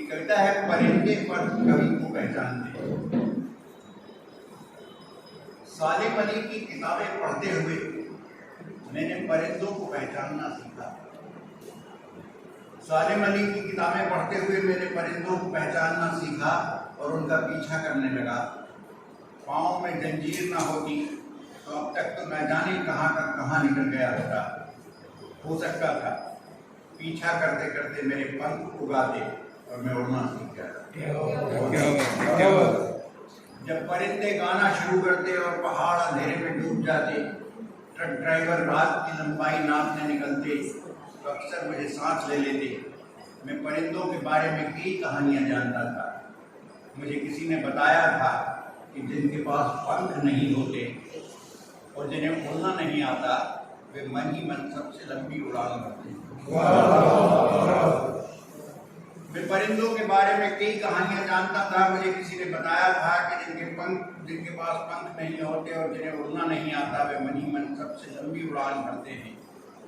कविता है परिंदे पर कवि को पहचानते। सालिम अली की किताबें पढ़ते हुए मैंने परिंदों को पहचानना सीखा। सालिम अली की किताबें पढ़ते हुए मैंने परिंदों को पहचानना सीखा और उनका पीछा करने लगा। पाँव में जंजीर ना होती तो अब तक तो मैं जाने कहाँ का कहाँ निकल गया होता। हो सकता था पीछा करते करते मेरे पंख उगाते और मैं उड़ना सीख गया। जब परिंदे गाना शुरू करते और पहाड़ अंधेरे में डूब जाते, ट्रक ड्राइवर रात की लंबाई नापने निकलते तो अक्सर मुझे सांस ले लेते। मैं परिंदों के बारे में कई कहानियां जानता था। मुझे किसी ने बताया था कि जिनके पास पंख नहीं होते और जिन्हें उड़ना नहीं आता वे मन ही मन सबसे लंबी उड़ान भरते हैं। मैं परिंदों के बारे में कई कहानियां जानता था। मुझे किसी ने बताया था कि जिनके पास पंख नहीं होते और जिन्हें उड़ना नहीं आता वे मन ही मन सबसे लंबी उड़ान भरते हैं।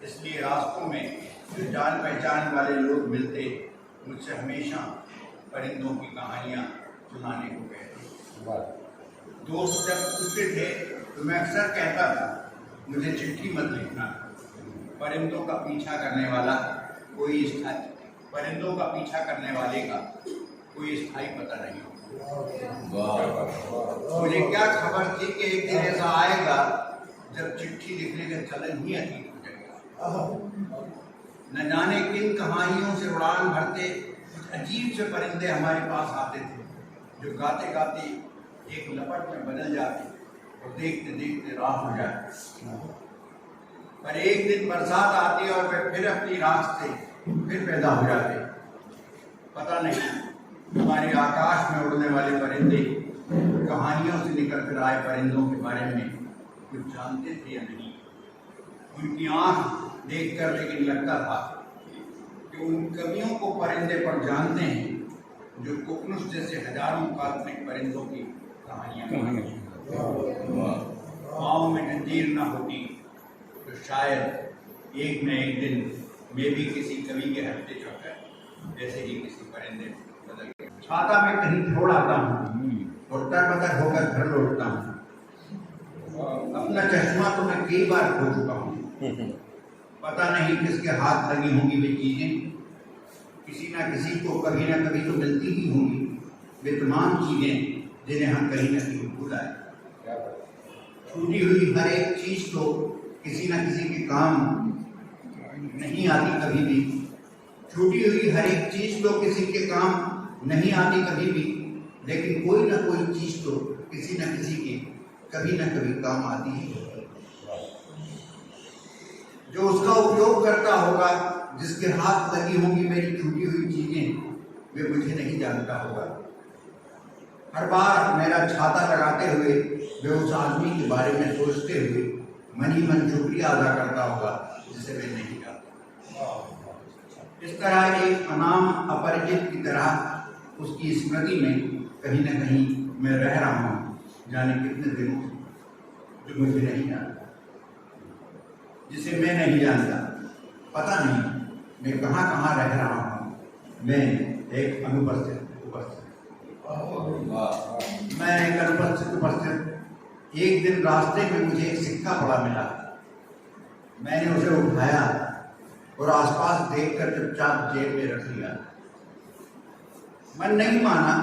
इसलिए रास्तों में जो जान पहचान वाले लोग मिलते मुझसे हमेशा परिंदों की कहानियां सुनाने को कहते। दोस्त जब पूछते थे तो मैं अक्सर कहता था मुझे चिट्ठी मत लिखना, परिंदों का पीछा करने वाले का कोई स्थायी पता नहीं होगा। मुझे क्या खबर थी कि एक दिन ऐसा आएगा जब चिट्ठी लिखने का चलन ही अतीत हो जाएगा। न जाने किन कहानियों से उड़ान भरते कुछ अजीब से परिंदे हमारे पास आते थे, जो गाते गाते एक लपट में बदल जाते और देखते देखते राख हो जाते। पर एक दिन बरसात आती और वे फिर अपनी राख से फिर पैदा हो जाते। पता नहीं हमारे आकाश में उड़ने वाले परिंदे कहानियों से निकल कर आए परिंदों के बारे में कुछ जानते थे या नहीं। उनकी आंख देखकर लेकिन लगता था कि उन कवियों को परिंदे पर जानते हैं जो कोकनुस जैसे हजारों काल्पनिक परिंदों की कहानियां। पाँव में जंजीर न होती तो शायद एक न एक दिन मैं भी किसी कवि के हत्थे चढ़कर जैसे ही किसी परिंदे बदल गया। छाता में कहीं छोड़ आता हूँ और तरबतर होकर घर लौटता हूँ। अपना चश्मा तो मैं कई बार खो चुका हूँ। पता नहीं किसके हाथ लगी होंगी वे चीजें, किसी ना किसी को कभी ना कभी तो मिलती ही होंगी वे तमाम चीजें जिन्हें हम कहीं ना कहीं भूल आए। छूटी हुई हर एक चीज तो किसी न किसी के काम नहीं आती कभी भी। छूटी हुई हर एक चीज तो किसी के काम नहीं आती कभी भी, लेकिन कोई ना कोई चीज तो किसी न किसी के कभी न कभी काम आती ही है। जो उसका उपयोग करता होगा, जिसके हाथ लगी होंगी मेरी छूटी हुई चीजें, वे मुझे नहीं जानता होगा। हर बार मेरा छाता लगाते हुए वे उस आदमी के बारे में सोचते हुए मन ही मन शुक्रिया अदा करता होगा जिसे वे नहीं जानता। इस तरह एक अनाम अपरिचित की तरह उसकी स्मृति में कहीं न कहीं मैं रह रहा हूँ, जाने कितने दिनों से, जो मुझे नहीं जानता, जिसे मैं नहीं जानता। पता नहीं मैं कहाँ कहाँ रह रहा हूँ। मैं एक अनुपस्थित उपस्थित। एक दिन रास्ते में मुझे एक सिक्का बड़ा मिला। मैंने उसे उठाया और आसपास देखकर चुपचाप जेब में रख लिया। मन नहीं माना,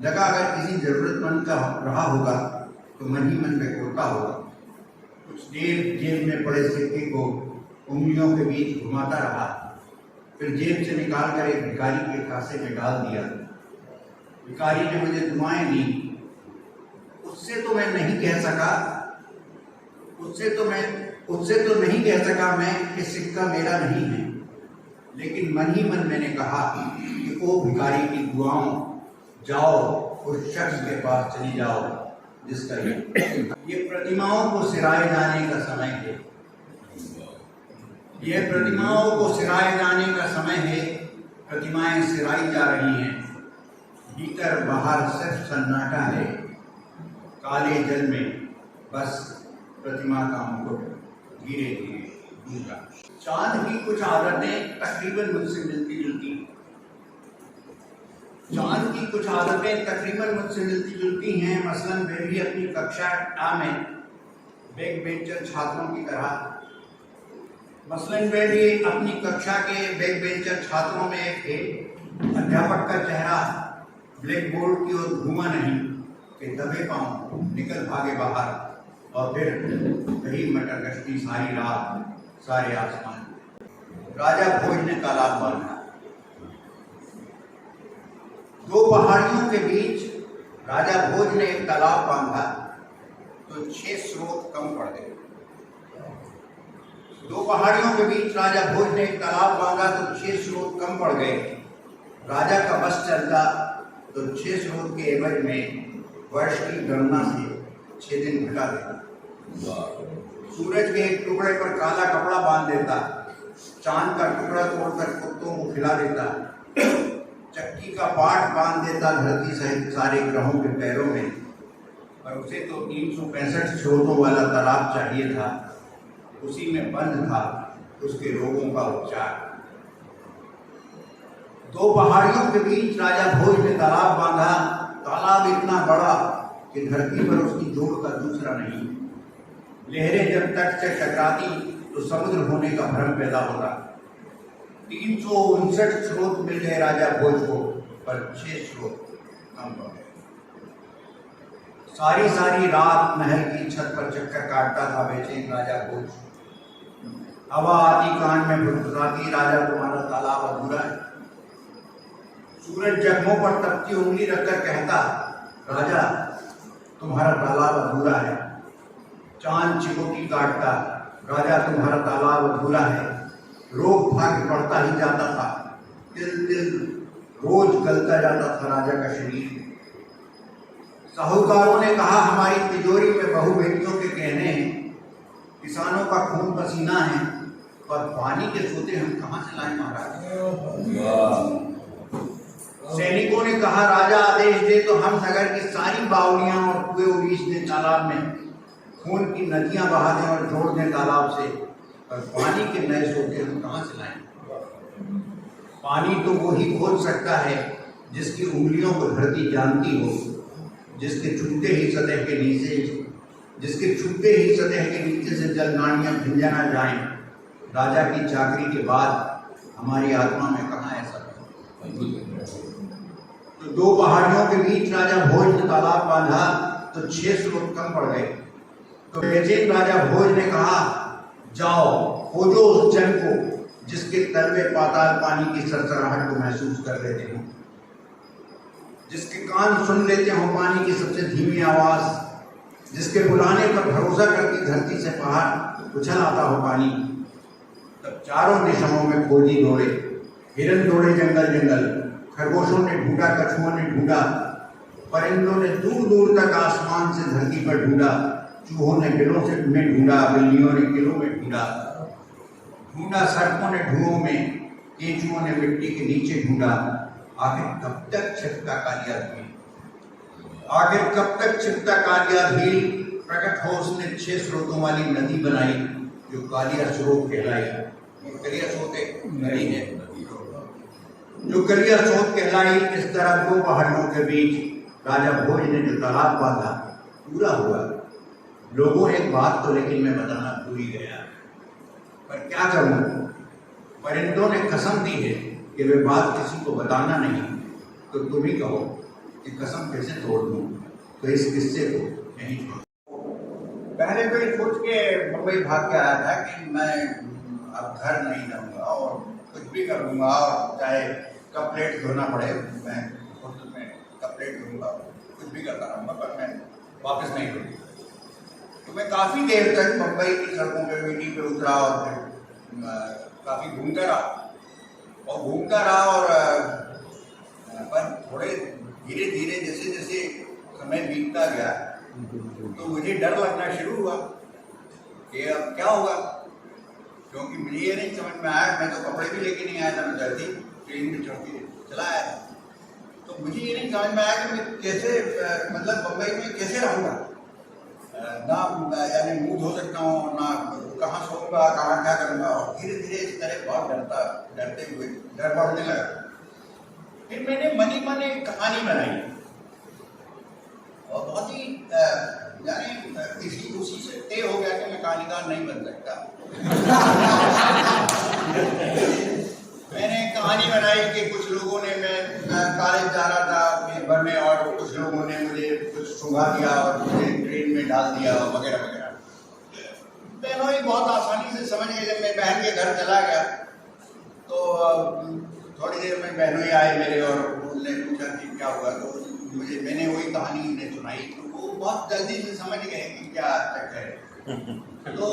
लगा अगर किसी जरूरतमंद का रहा होगा तो मन ही मन में होता होगा। कुछ देर जेब में पड़े सिक्के को उंगलियों के बीच घुमाता रहा, फिर जेब से निकालकर एक भिखारी के खासे में डाल दिया। भिखारी ने मुझे दुआएं दी। उससे तो नहीं कह सका मैं कि सिक्का मेरा नहीं है, लेकिन मन ही मन मैंने कहा कि ओ भिखारी की दुआओं, जाओ उस शख्स के पास चली जाओ जिसका ये प्रतिमाओं को सिराए जाने का समय है। यह प्रतिमाओं को सिराए जाने का समय है। प्रतिमाएं सिराई जा रही हैं, भीतर बाहर सिर्फ सन्नाटा है। काले जल में बस प्रतिमा का मुकुट धीरे धीरे डूबा। चांद की कुछ आदतें तकरीबन मुझसे मिलती जुलती। चांद की कुछ आदतें तकरीबन मुझसे मिलती जुलती हैं। मसलन वे भी अपनी कक्षा टा में बैक बेंचर छात्रों की तरह छात्रों में एक थे। अध्यापक का चेहरा ब्लैक बोर्ड की ओर घूमा नहीं कि दबे पांव निकल भागे बाहर और फिर कहीं मटर गश्ती सारी रात सारे आसमान। राजा भोज ने तालाब बांधा। दो पहाड़ियों के बीच राजा भोज ने एक तालाब बांधा तो 6 स्रोत कम पड़ गए। दो पहाड़ियों के बीच राजा भोज ने एक तालाब बांधा तो 6 स्रोत कम पड़ गए। राजा का बस चलता तो 6 स्रोत के एवज में वर्ष की गणना से 6 दिन घटा देता। सूरज के एक टुकड़े पर काला कपड़ा बांध देता। चांद का टुकड़ा तोड़कर कुत्तों को खिला देता। चक्की का पाट बांध देता धरती सहित सारे ग्रहों के पैरों में। पर उसे तो 365 स्रोतों वाला तालाब चाहिए था। उसी में बंद था उसके रोगों का उपचार। दो पहाड़ियों के बीच राजा भोज ने तालाब बांधा। तालाब इतना बड़ा कि धरती पर उसकी जोड़ का दूसरा नहीं। लहरें जब तट से टकराती तो समुद्र होने का भ्रम पैदा होता। 359 स्रोत मिल गए राजा भोज को, पर 6 स्रोत कम पड़ गए। सारी रात महल की छत पर चक्कर काटता था बेचैन राजा भोज। हवा आती कान में फुसफुसाती, राजा तुम्हारा तालाब अधूरा है। सूरज जख्मों पर तपती उंगली रखकर कहता, राजा तुम्हारा तालाब अधूरा है। चांद चिकोटी काटता, राजा तुम्हारा तालाब अधूरा है। रोग भाग्य बढ़ता ही जाता था। तिल रोज गलता जाता था राजा का शरीर। साहूकारों ने कहा, हमारी तिजोरी में बहु बेटियों के गहने हैं। किसानों का खून पसीना है, पर पानी के सोते हम कहाँ से लाएं महाराज। सैनिकों ने कहा, राजा आदेश दे तो हम नगर की सारी बावलियां और कुएं उलीच दें तालाब में। खून की नदियां बहा दें और जोड़ दें तालाब से, पर पानी के नए सोते हम कहाँ से लाएं। पानी तो वो ही खोज सकता है जिसकी उंगलियों को धरती जानती हो, जिसके छूते ही सतह के नीचे से जलनाड़ियां भिंजा ना जाएं। राजा की चाकरी के बाद हमारी आत्मा में कहाँ ऐसा है। तो दो पहाड़ियों के बीच राजा भोज ने तालाब बांधा तो 6 स्रोत कम पड़ गए। तो बेचैन राजा भोज ने कहा, जाओ खोजो उस जन को जिसके तलवे पाताल पानी की सरसराहट को महसूस कर लेते हो, जिसके कान सुन लेते हो पानी की सबसे धीमी आवाज, जिसके बुलाने पर भरोसा करती धरती से पहाड़ उछल आता हो पानी। तब चारों दिशाओं में खोजी दौड़े, हिरन दौड़े जंगल, खरगोशों ने ढूंढा, कछुओं ने ढूंढा, परिंदों ने दूर दूर तक आसमान से धरती पर ढूंढा, चूहों ने बिलों में ढूंढा, बिल्लियों ने किलों में ढूंढा, सर्पों ने धुओं में, केंचुओं ने मिट्टी के नीचे ढूंढा। आखिर कब तक छिपता कालिया भील प्रकट हो उसने 6 स्रोतों वाली नदी बनाई जो कालिया स्रोत कहलाई। कालिया स्रोत एक नदी है जो कालिया स्रोत कहलाई। इस तरह दो पहाड़ियों के बीच राजा भोज ने जो तालाब बांधा पूरा हुआ। लोगों एक बात तो लेकिन मैं बताना भूल ही गया, पर क्या करूं, परिंदों ने कसम दी है कि वे बात किसी को बताना नहीं। तो तुम ही कहो कि कसम कैसे तोड़ दूं। तो इस किस्से को यहीं छोड़। पहले तो ये सोच के मुंबई भाग के आया था कि मैं अब घर नहीं जाऊंगा और कुछ भी करूंगा, और चाहे कप प्लेट धोना पड़े मैं होटल में कप प्लेट धोऊंगा, कुछ भी करता रहूँगा, पर मैं वापस नहीं लूँगा। तो मैं काफ़ी देर तक मुंबई की सड़कों पे वीटी पे उतरा और फिर काफ़ी घूमता रहा और पर थोड़े धीरे धीरे जैसे जैसे समय बीतता गया तो मुझे डर लगना शुरू हुआ कि अब क्या होगा, क्योंकि मुझे ये नहीं समझ में आया। मैं तो कपड़े भी लेके नहीं आया था, मैं जल्दी ट्रेन में चढ़ के चला आया था। तो मुझे ये नहीं समझ में आया कि मैं कैसे मतलब मुंबई में कैसे रहूँगा, ना यानी मुँह धो सकता हूँ, ना कहाँ सोऊंगा, कहाँ क्या करूँगा। और धीरे धीरे इस तरह बहुत डर बढ़ने लगा। फिर मैंने मनी मन एक कहानी बनाई और बहुत ही यानी इसी उसी से तय हो गया कि मैं कहानीकार नहीं बन सकता। मैंने कहानी बनाई कि कुछ लोगों ने, मैं कॉलेज जा रहा था अपने घर में और कुछ लोगों ने मुझे कुछ सुंघा दिया और मुझे ट्रेन में डाल दिया वगैरह वगैरह। बहनोई बहुत आसानी से समझ गए। जब मैं बहन के घर चला गया तो थोड़ी देर में बहनोई आए मेरे और उन्होंने पूछा कि क्या हुआ, तो मैंने वही कहानी उन्हें सुनाई तो वो बहुत जल्दी से समझ गए कि क्या चक्कर है। तो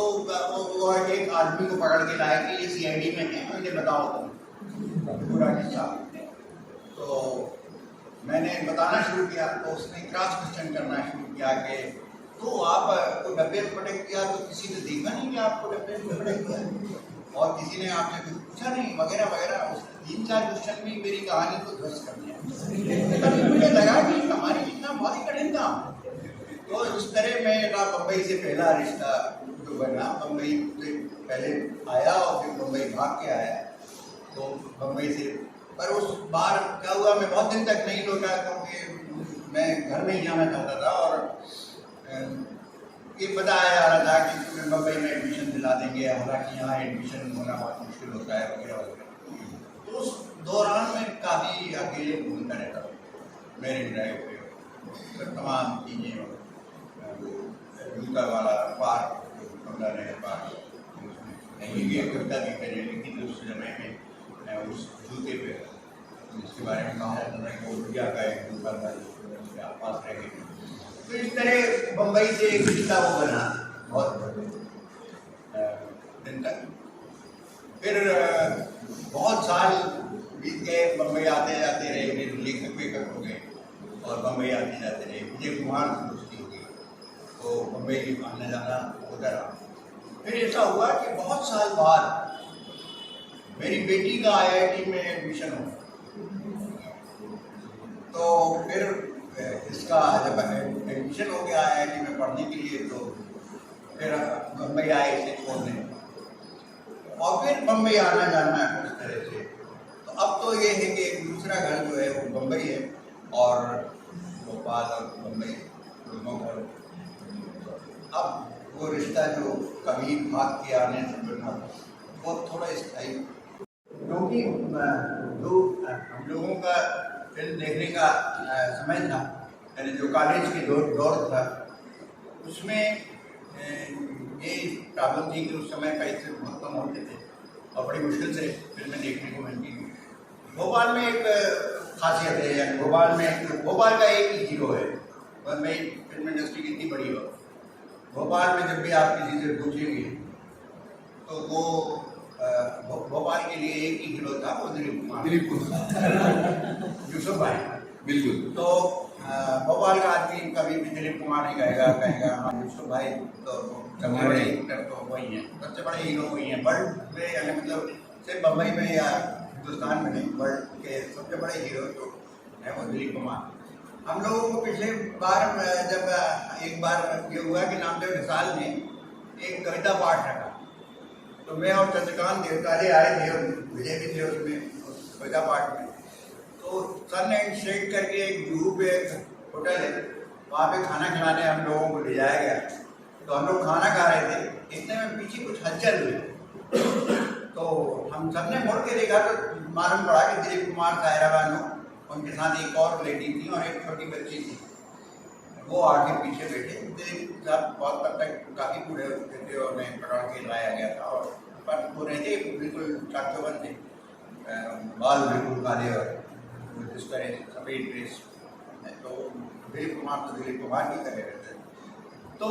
वो एक आदमी को पकड़ के लाया कि ये सीआईडी में है, मुझे बताओ तुम पूरा किस्सा। तो मैंने बताना शुरू किया तो उसने क्रॉस क्वेश्चन करना शुरू किया कि तो आपको डब्बे में पटक किया तो किसी ने देखा नहीं कि आपको डब्बे में पटक किया और किसी ने आपसे कुछ पूछा नहीं वगैरह वगैरह। उसने 3-4 क्वेश्चन भी मेरी कहानी को ध्वस्त कर दिया। तभी मुझे लगा कि कहानी इतना बहुत ही कठिन काम। तो इस तरह मेरा बम्बई से पहला रिश्ता जो बना, बम्बई से पहले आया और फिर बम्बई भाग के आया। तो बम्बई से पर उस बार क्या हुआ, मैं बहुत दिन तक नहीं लौटा क्योंकि मैं घर में ही जाना चाहता था और ये बताया जा रहा था कि बम्बई में एडमिशन दिला देंगे, हालांकि यहाँ एडमिशन होना बहुत मुश्किल होता है वगैरह वगैरह। तो उस दौरान में काफ़ी अकेले घूमता रहता हूँ। मेरे ड्राइव पे तमाम चीज़ें, जूता वाला पार्क, कमला नहर पार्क, ये कुर्ता भी पहने, लेकिन उस समय में मैं उस जूते पे जिसके बारे में कहा जाता था कि वो इंडिया का एक जूता था जिसके आसपास रह गए। तो इस तरह बम्बई से एक रिश्ता वो बना बहुत दिन तक। फिर बहुत साल बीत गए, बम्बई आते जाते रहे, फिर लेखक वेखक हो गए और बम्बई आते जाते रहे। विजय कुमार से दोस्ती हो गई तो बम्बई आने जाना होता रहा। फिर ऐसा हुआ कि बहुत साल बाद मेरी बेटी का IIT में एडमिशन हुआ। तो फिर इसका जब एडमिशन हो गया IIT में पढ़ने के लिए तो फिर बम्बई आए इसे छोड़ने और फिर बम्बई आना जाना है उस तरह से। तो अब तो ये है कि एक दूसरा घर जो है वो बम्बई है और भोपाल और बम्बई दोनों घर। अब वो रिश्ता जो कभी भाग के आने से बना वो थोड़ा स्थायी, क्योंकि जो हम लोगों का फिल्म देखने का समय था, यानी जो कॉलेज की दौर था, उसमें ये प्रॉब्लम थी कि उस समय पैसे बहुत कम होते थे और बड़ी मुश्किल से फिल्में देखने को मिलती थी। भोपाल में एक खासियत है, यानी भोपाल का एक ही हीरो है। बम्बई फिल्म इंडस्ट्री कितनी बड़ी हो, भोपाल में जब भी आप किसी से पूछेंगे तो वो भोपाल के लिए एक ही हीरो था, वो दिलीप कुमार यूसुफ भाई। बिल्कुल। तो भोपाल का आदमी कभी भी दिलीप कुमार नहीं कहेगा हाँ यूसुफ भाई तो सबसे बड़े एक्टर तो वही हैं, सबसे बड़े हीरो वही हैं वर्ल्ड में, यानी मतलब सिर्फ बम्बई में या हिंदुस्तान में नहीं, वर्ल्ड के सबसे बड़े हीरो तो है वो दिलीप कुमार। हम लोगों को पिछले बार जब एक बार ये हुआ कि नामदेव निसाल ने एक कविता पाठ रखा तो मैं और चंद्रकांत देवतारे आए थे और विजय भी थे उसमें कविता पाठ में। तो सन एंड शेड करके एक जूहू पे होटल है, वहाँ पे खाना खिलाने हम लोगों को ले जाया गया। तो हम लोग खाना खा रहे थे, इतने में पीछे कुछ हलचल हुई तो हम सब ने मुड़ के देखा तो मालूम पड़ा कि दिलीप कुमार, सायरा बानो, उनके साथ एक और लेडी थी और एक छोटी बच्ची थी, वो आके पीछे बैठे। दिलीप साहब बहुत तब तक काफ़ी बूढ़े हो चुके थे और मैं पकड़ के लाया गया था और पर वो रहते बिल्कुल चाकचौबंद थे, बाल बिल्कुल काले और जिस तरह सफ़ेद ड्रेस। तो दिलीप कुमार तो दिलीप कुमार की तरह रहते। तो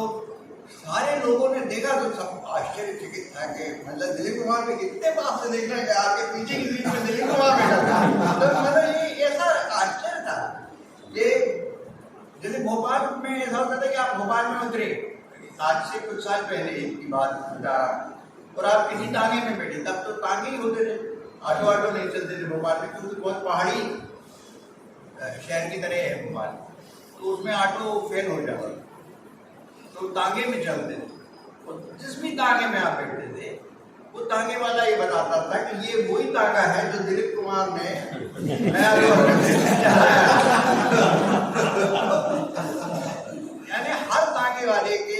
सारे लोगों ने देखा तो सब आश्चर्यचकित था कि मतलब दिलीप कुमार में कितने पास से देख रहे हैं, आपके पीछे की सीट में दिलीप कुमार बैठा था। तो मतलब ये ऐसा आश्चर्य था कि जैसे भोपाल में ऐसा होता था कि आप भोपाल में उतरे आज से कुछ साल पहले की बात और आप किसी तांगे में बैठे, तब तो तांगे ही होते थे, ऑटो नहीं चलते थे भोपाल में क्योंकि बहुत पहाड़ी शहर की तरह है भोपाल, तो उसमें ऑटो फेल हो जाता तो तांगे में चलते थे। और जिस भी तांगे में आप बैठते थे वो तांगे वाला ये बताता था कि ये वही तांगा है जो दिलीप कुमार ने नया दौर यानी हर तांगे वाले के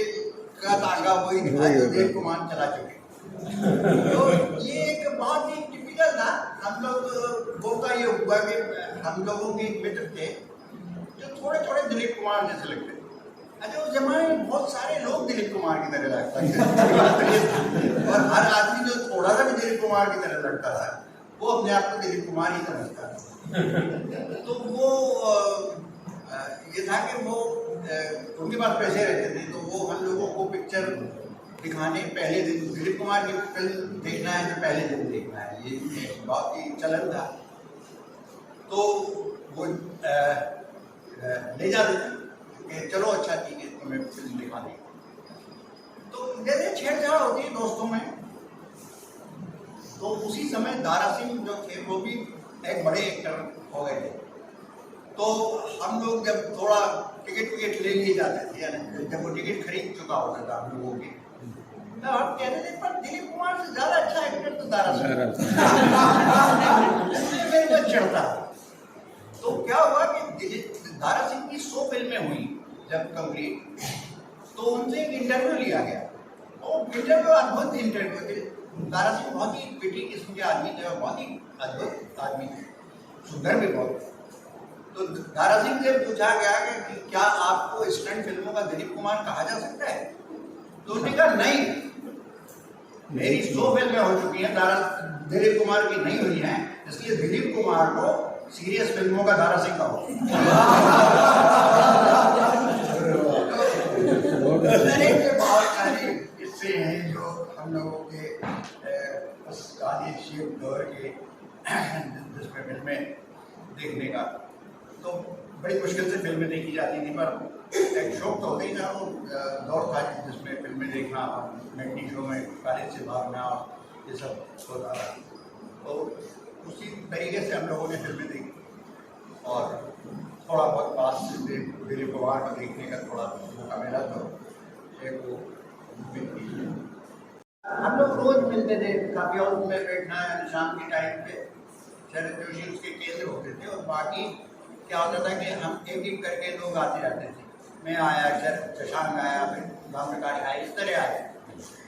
का तांगा वही था जो दिलीप कुमार चला चुके। तो ये एक बहुत ही टिपिकल था। हम लोग वो का ये हुआ कि हम लोगों के एक मित्र थे जो थोड़े थोड़े दिलीप कुमार जैसे लगते थे। अच्छा, उस जमाने में बहुत सारे लोग दिलीप कुमार की तरह लगता था और हर आदमी जो थोड़ा सा भी दिलीप कुमार की तरह लगता था वो अपने आप को दिलीप कुमार ही समझता था। तो वो ये था कि वो उनके पास पैसे रहते थे तो वो हम लोगों को पिक्चर दिखाने पहले दिन दिलीप कुमार की फिल्म देखना है तो पहले दिन देखना है, ये बहुत ही चलन था। तो वो ले जाते थे कि चलो अच्छा ठीक है तुम्हें फिल्म दिखा दें। तो जैसे छेड़छाड़ होती है दोस्तों में, तो उसी समय दारा सिंह जो थे वो भी एक बड़े एक्टर हो गए थे। तो हम लोग जब थोड़ा टिकट ले लिए जाते थे, यानी जब वो टिकट खरीद चुका होता था हम लोगों की, तो हम कहते थे पर दिलीप कुमार से ज्यादा अच्छा एक्टर तो दारा सिंह मेरे को चढ़ता। तो क्या हुआ कि दारा सिंह की 100 फिल्में हुई जब कंप्लीट, तो उनसे एक इंटरव्यू लिया गया और इंटरव्यू अद्भुत इंटरव्यू थे। दारा सिंह बहुत ही पिटी किस्म के आदमी थे और बहुत ही अद्भुत आदमी थे, सुंदर भी बहुत। तो दारा सिंह से पूछा गया कि क्या आपको स्टंट फिल्मों का दिलीप कुमार कहा जा सकता है? तो उन्होंने कहा नहीं, मेरी 100 फिल्में हो चुकी हैं, दिलीप कुमार की नहीं हुई हैं, इसलिए दिलीप कुमार को सीरियस फिल्मों का दारा सिंह कहो। बहुत सारे किस्से हैं जो हम लोगों के कालीन दौर के जिसमें फिल्में देखने का तो बड़ी मुश्किल से फिल्में देखी जाती थी, पर एक शौक तो होता ही था। वो दौर था जिसमें फिल्में देखना, मैटनी शो में कॉलेज से भागना और ये सब होता था। तो उसी तरीके से हम लोगों ने फिल्में देखी और थोड़ा बहुत पास से दिलीप कुमार को देखने का थोड़ा मौका मिला तो एक वो हम लोग रोज मिलते थे। काफी हाउस में बैठना है शाम के टाइम पे, शरद जोशी उसके केंद्र होते थे और बाकी क्या होता था कि हम एक एक करके लोग आते जाते थे। मैं आया, शशांक आया, फिर राम प्रकाश आए, इस तरह आए।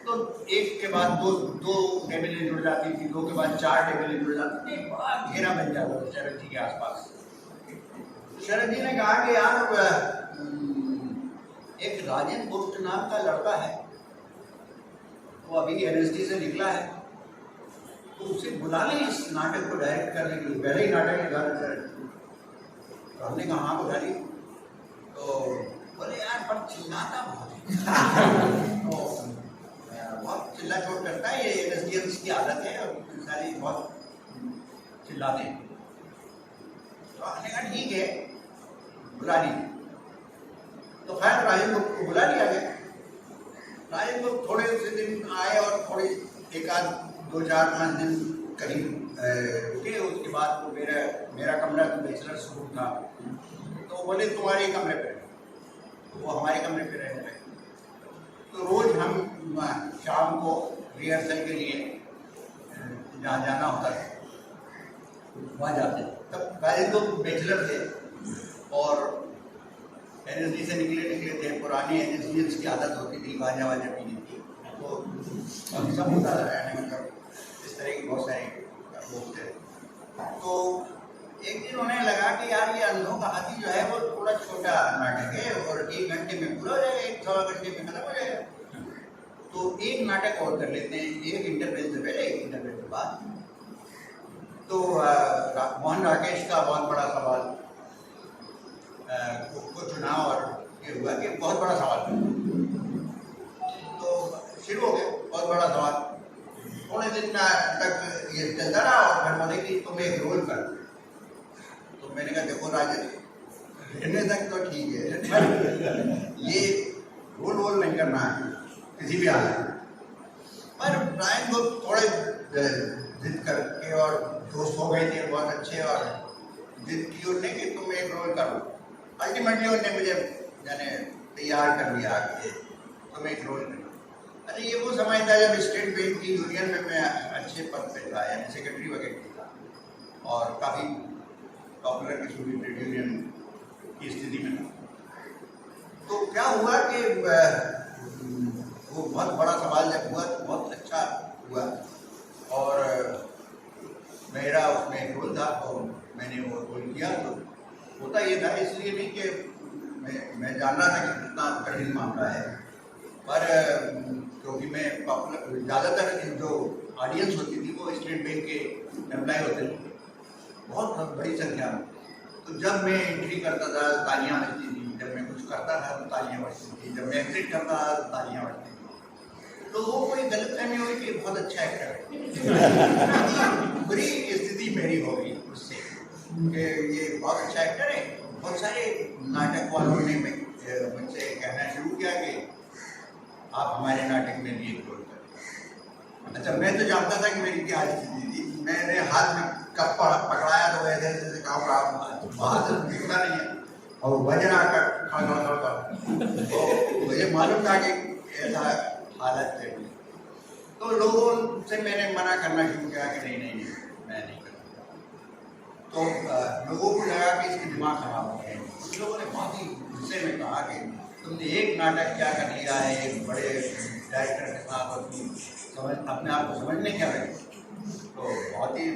तो एक के बाद दो टेबलें जुड़ जाती थी, 2 के बाद 4 टेबलें जुड़ जाती थी, बड़ा घेरा बन जाता था शरद जी के आसपास। शरद जी ने कहा कि यार एक राजेंद्र गुप्त नाम का लड़का है, वो अभी NSD से निकला है, तो उसे बुला लें इस नाटक को डायरेक्ट करने के लिए। पहले ही नाटक लिखा था, तो हमने कहा हाँ बुला ली। तो बोले यार पर चिल्लाता बहुत तो बहुत चिल्ला चोट करता है, ये NSDians की आदत है और सारी बहुत चिल्लाते हैं। तो हमने कहा ठीक है बुला ली। तो खैर राजेंद्र को बुला लिया गया। राजेंद्र को थोड़े से दिन आए और थोड़े एक आध 2-4-5 दिन करीब रुके। उसके बाद वो मेरा कमरा तो बैचलर्स रूम था, तो बोले तुम्हारे कमरे पे, तो वो हमारे कमरे पे रहने लगे। तो रोज हम शाम को रिहर्सल के लिए जहाँ जाना होता है वहाँ जाते थे। तब राजेंद्र तो बैचलर थे और NSD से निकले थे। पुरानी NSDians की आदत होती थी गांजा वाजा पीने की, तो सब होता था, मतलब इस तरह की बहुत सारे लोग थे। तो एक दिन उन्हें लगा कि यार ये अंधों का हाथी जो है वो थोड़ा छोटा नाटक है और 1 घंटे में पूरा हो जाएगा, 1-1.25 घंटे में खत्म हो जाएगा, तो एक नाटक और कर लेते हैं, एक इंटरवल से पहले एक इंटरवल के बाद। तो मोहन राकेश का बहुत बड़ा सवाल को चुना और ये हुआ कि बहुत बड़ा सवाल, तो शुरू हो गया बहुत बड़ा सवाल। थोड़े दिन तक ये चलता रहा और फिर बोले कि तुम एक रोल कर। तो मैंने कहा देखो राजन, रहने तक तो ठीक है, ये रोल नहीं करना है किसी भी हालत में। पर रायन को थोड़े जिद करके और दोस्त हो गए थे बहुत अच्छे और जिद की उन्होंने कि तुम एक रोल करो। अल्टीमेटली उन्होंने मुझे तैयार कर लिया कि तुम एक रोल करो। अरे ये वो समय था जब स्टेट बैंक की यूनियन में मैं अच्छे पद पे था, यानी सेक्रेटरी वगैरह था और काफ़ी पॉपुलर किसी ट्रेड यूनियन की स्थिति में था। तो क्या हुआ कि वो बहुत बड़ा सवाल जब हुआ तो बहुत अच्छा हुआ और मेरा उसमें रोल था और मैंने वो रोल किया। तो होता ये था, इसलिए नहीं कि मैं जान रहा था कि कितना कठिन मामला है, पर क्योंकि मैं पॉपुलर, ज़्यादातर जो ऑडियंस होती थी वो स्टेट बैंक के एम्प्लॉय होते थे, बहुत बड़ी संख्या में। तो जब मैं एंट्री करता था तालियां बजती थी, जब मैं कुछ करता था तो तालियां बजती थी, जब मैं एग्जिट करता था तो तालियां बजती थी। तो वो कोई गलतफहमी हुई कि बहुत अच्छा एक्टर है। बुरी स्थिति मेरी हो गई उससे कि ये बहुत अच्छा एक्टर है। बहुत सारे नाटक वालों ने मुझसे कहना शुरू किया कि आप हमारे नाटक में भी एक रोल करें। अच्छा, मैं तो जानता था कि मेरी क्या स्थिति थी। मैंने हाथ में कप पकड़ाया तो ऐसे ऐसे काम रहा, बाहर से दिखना नहीं है और वजन आकर खड़ा तो मुझे मालूम था कि ऐसा हालत है। तो लोगों से मैंने मना करना शुरू किया कि नहीं नहीं नहीं मैं नहीं करूँगा। तो लोगों को लगा कि इसके दिमाग खराब हो गए। कुछ लोगों ने बहुत ही गुस्से में कहा कि तुमने एक नाटक क्या कर लिया है एक बड़े डायरेक्टर के साथ अपने आप को समझने क्या लगे। तो बहुत ही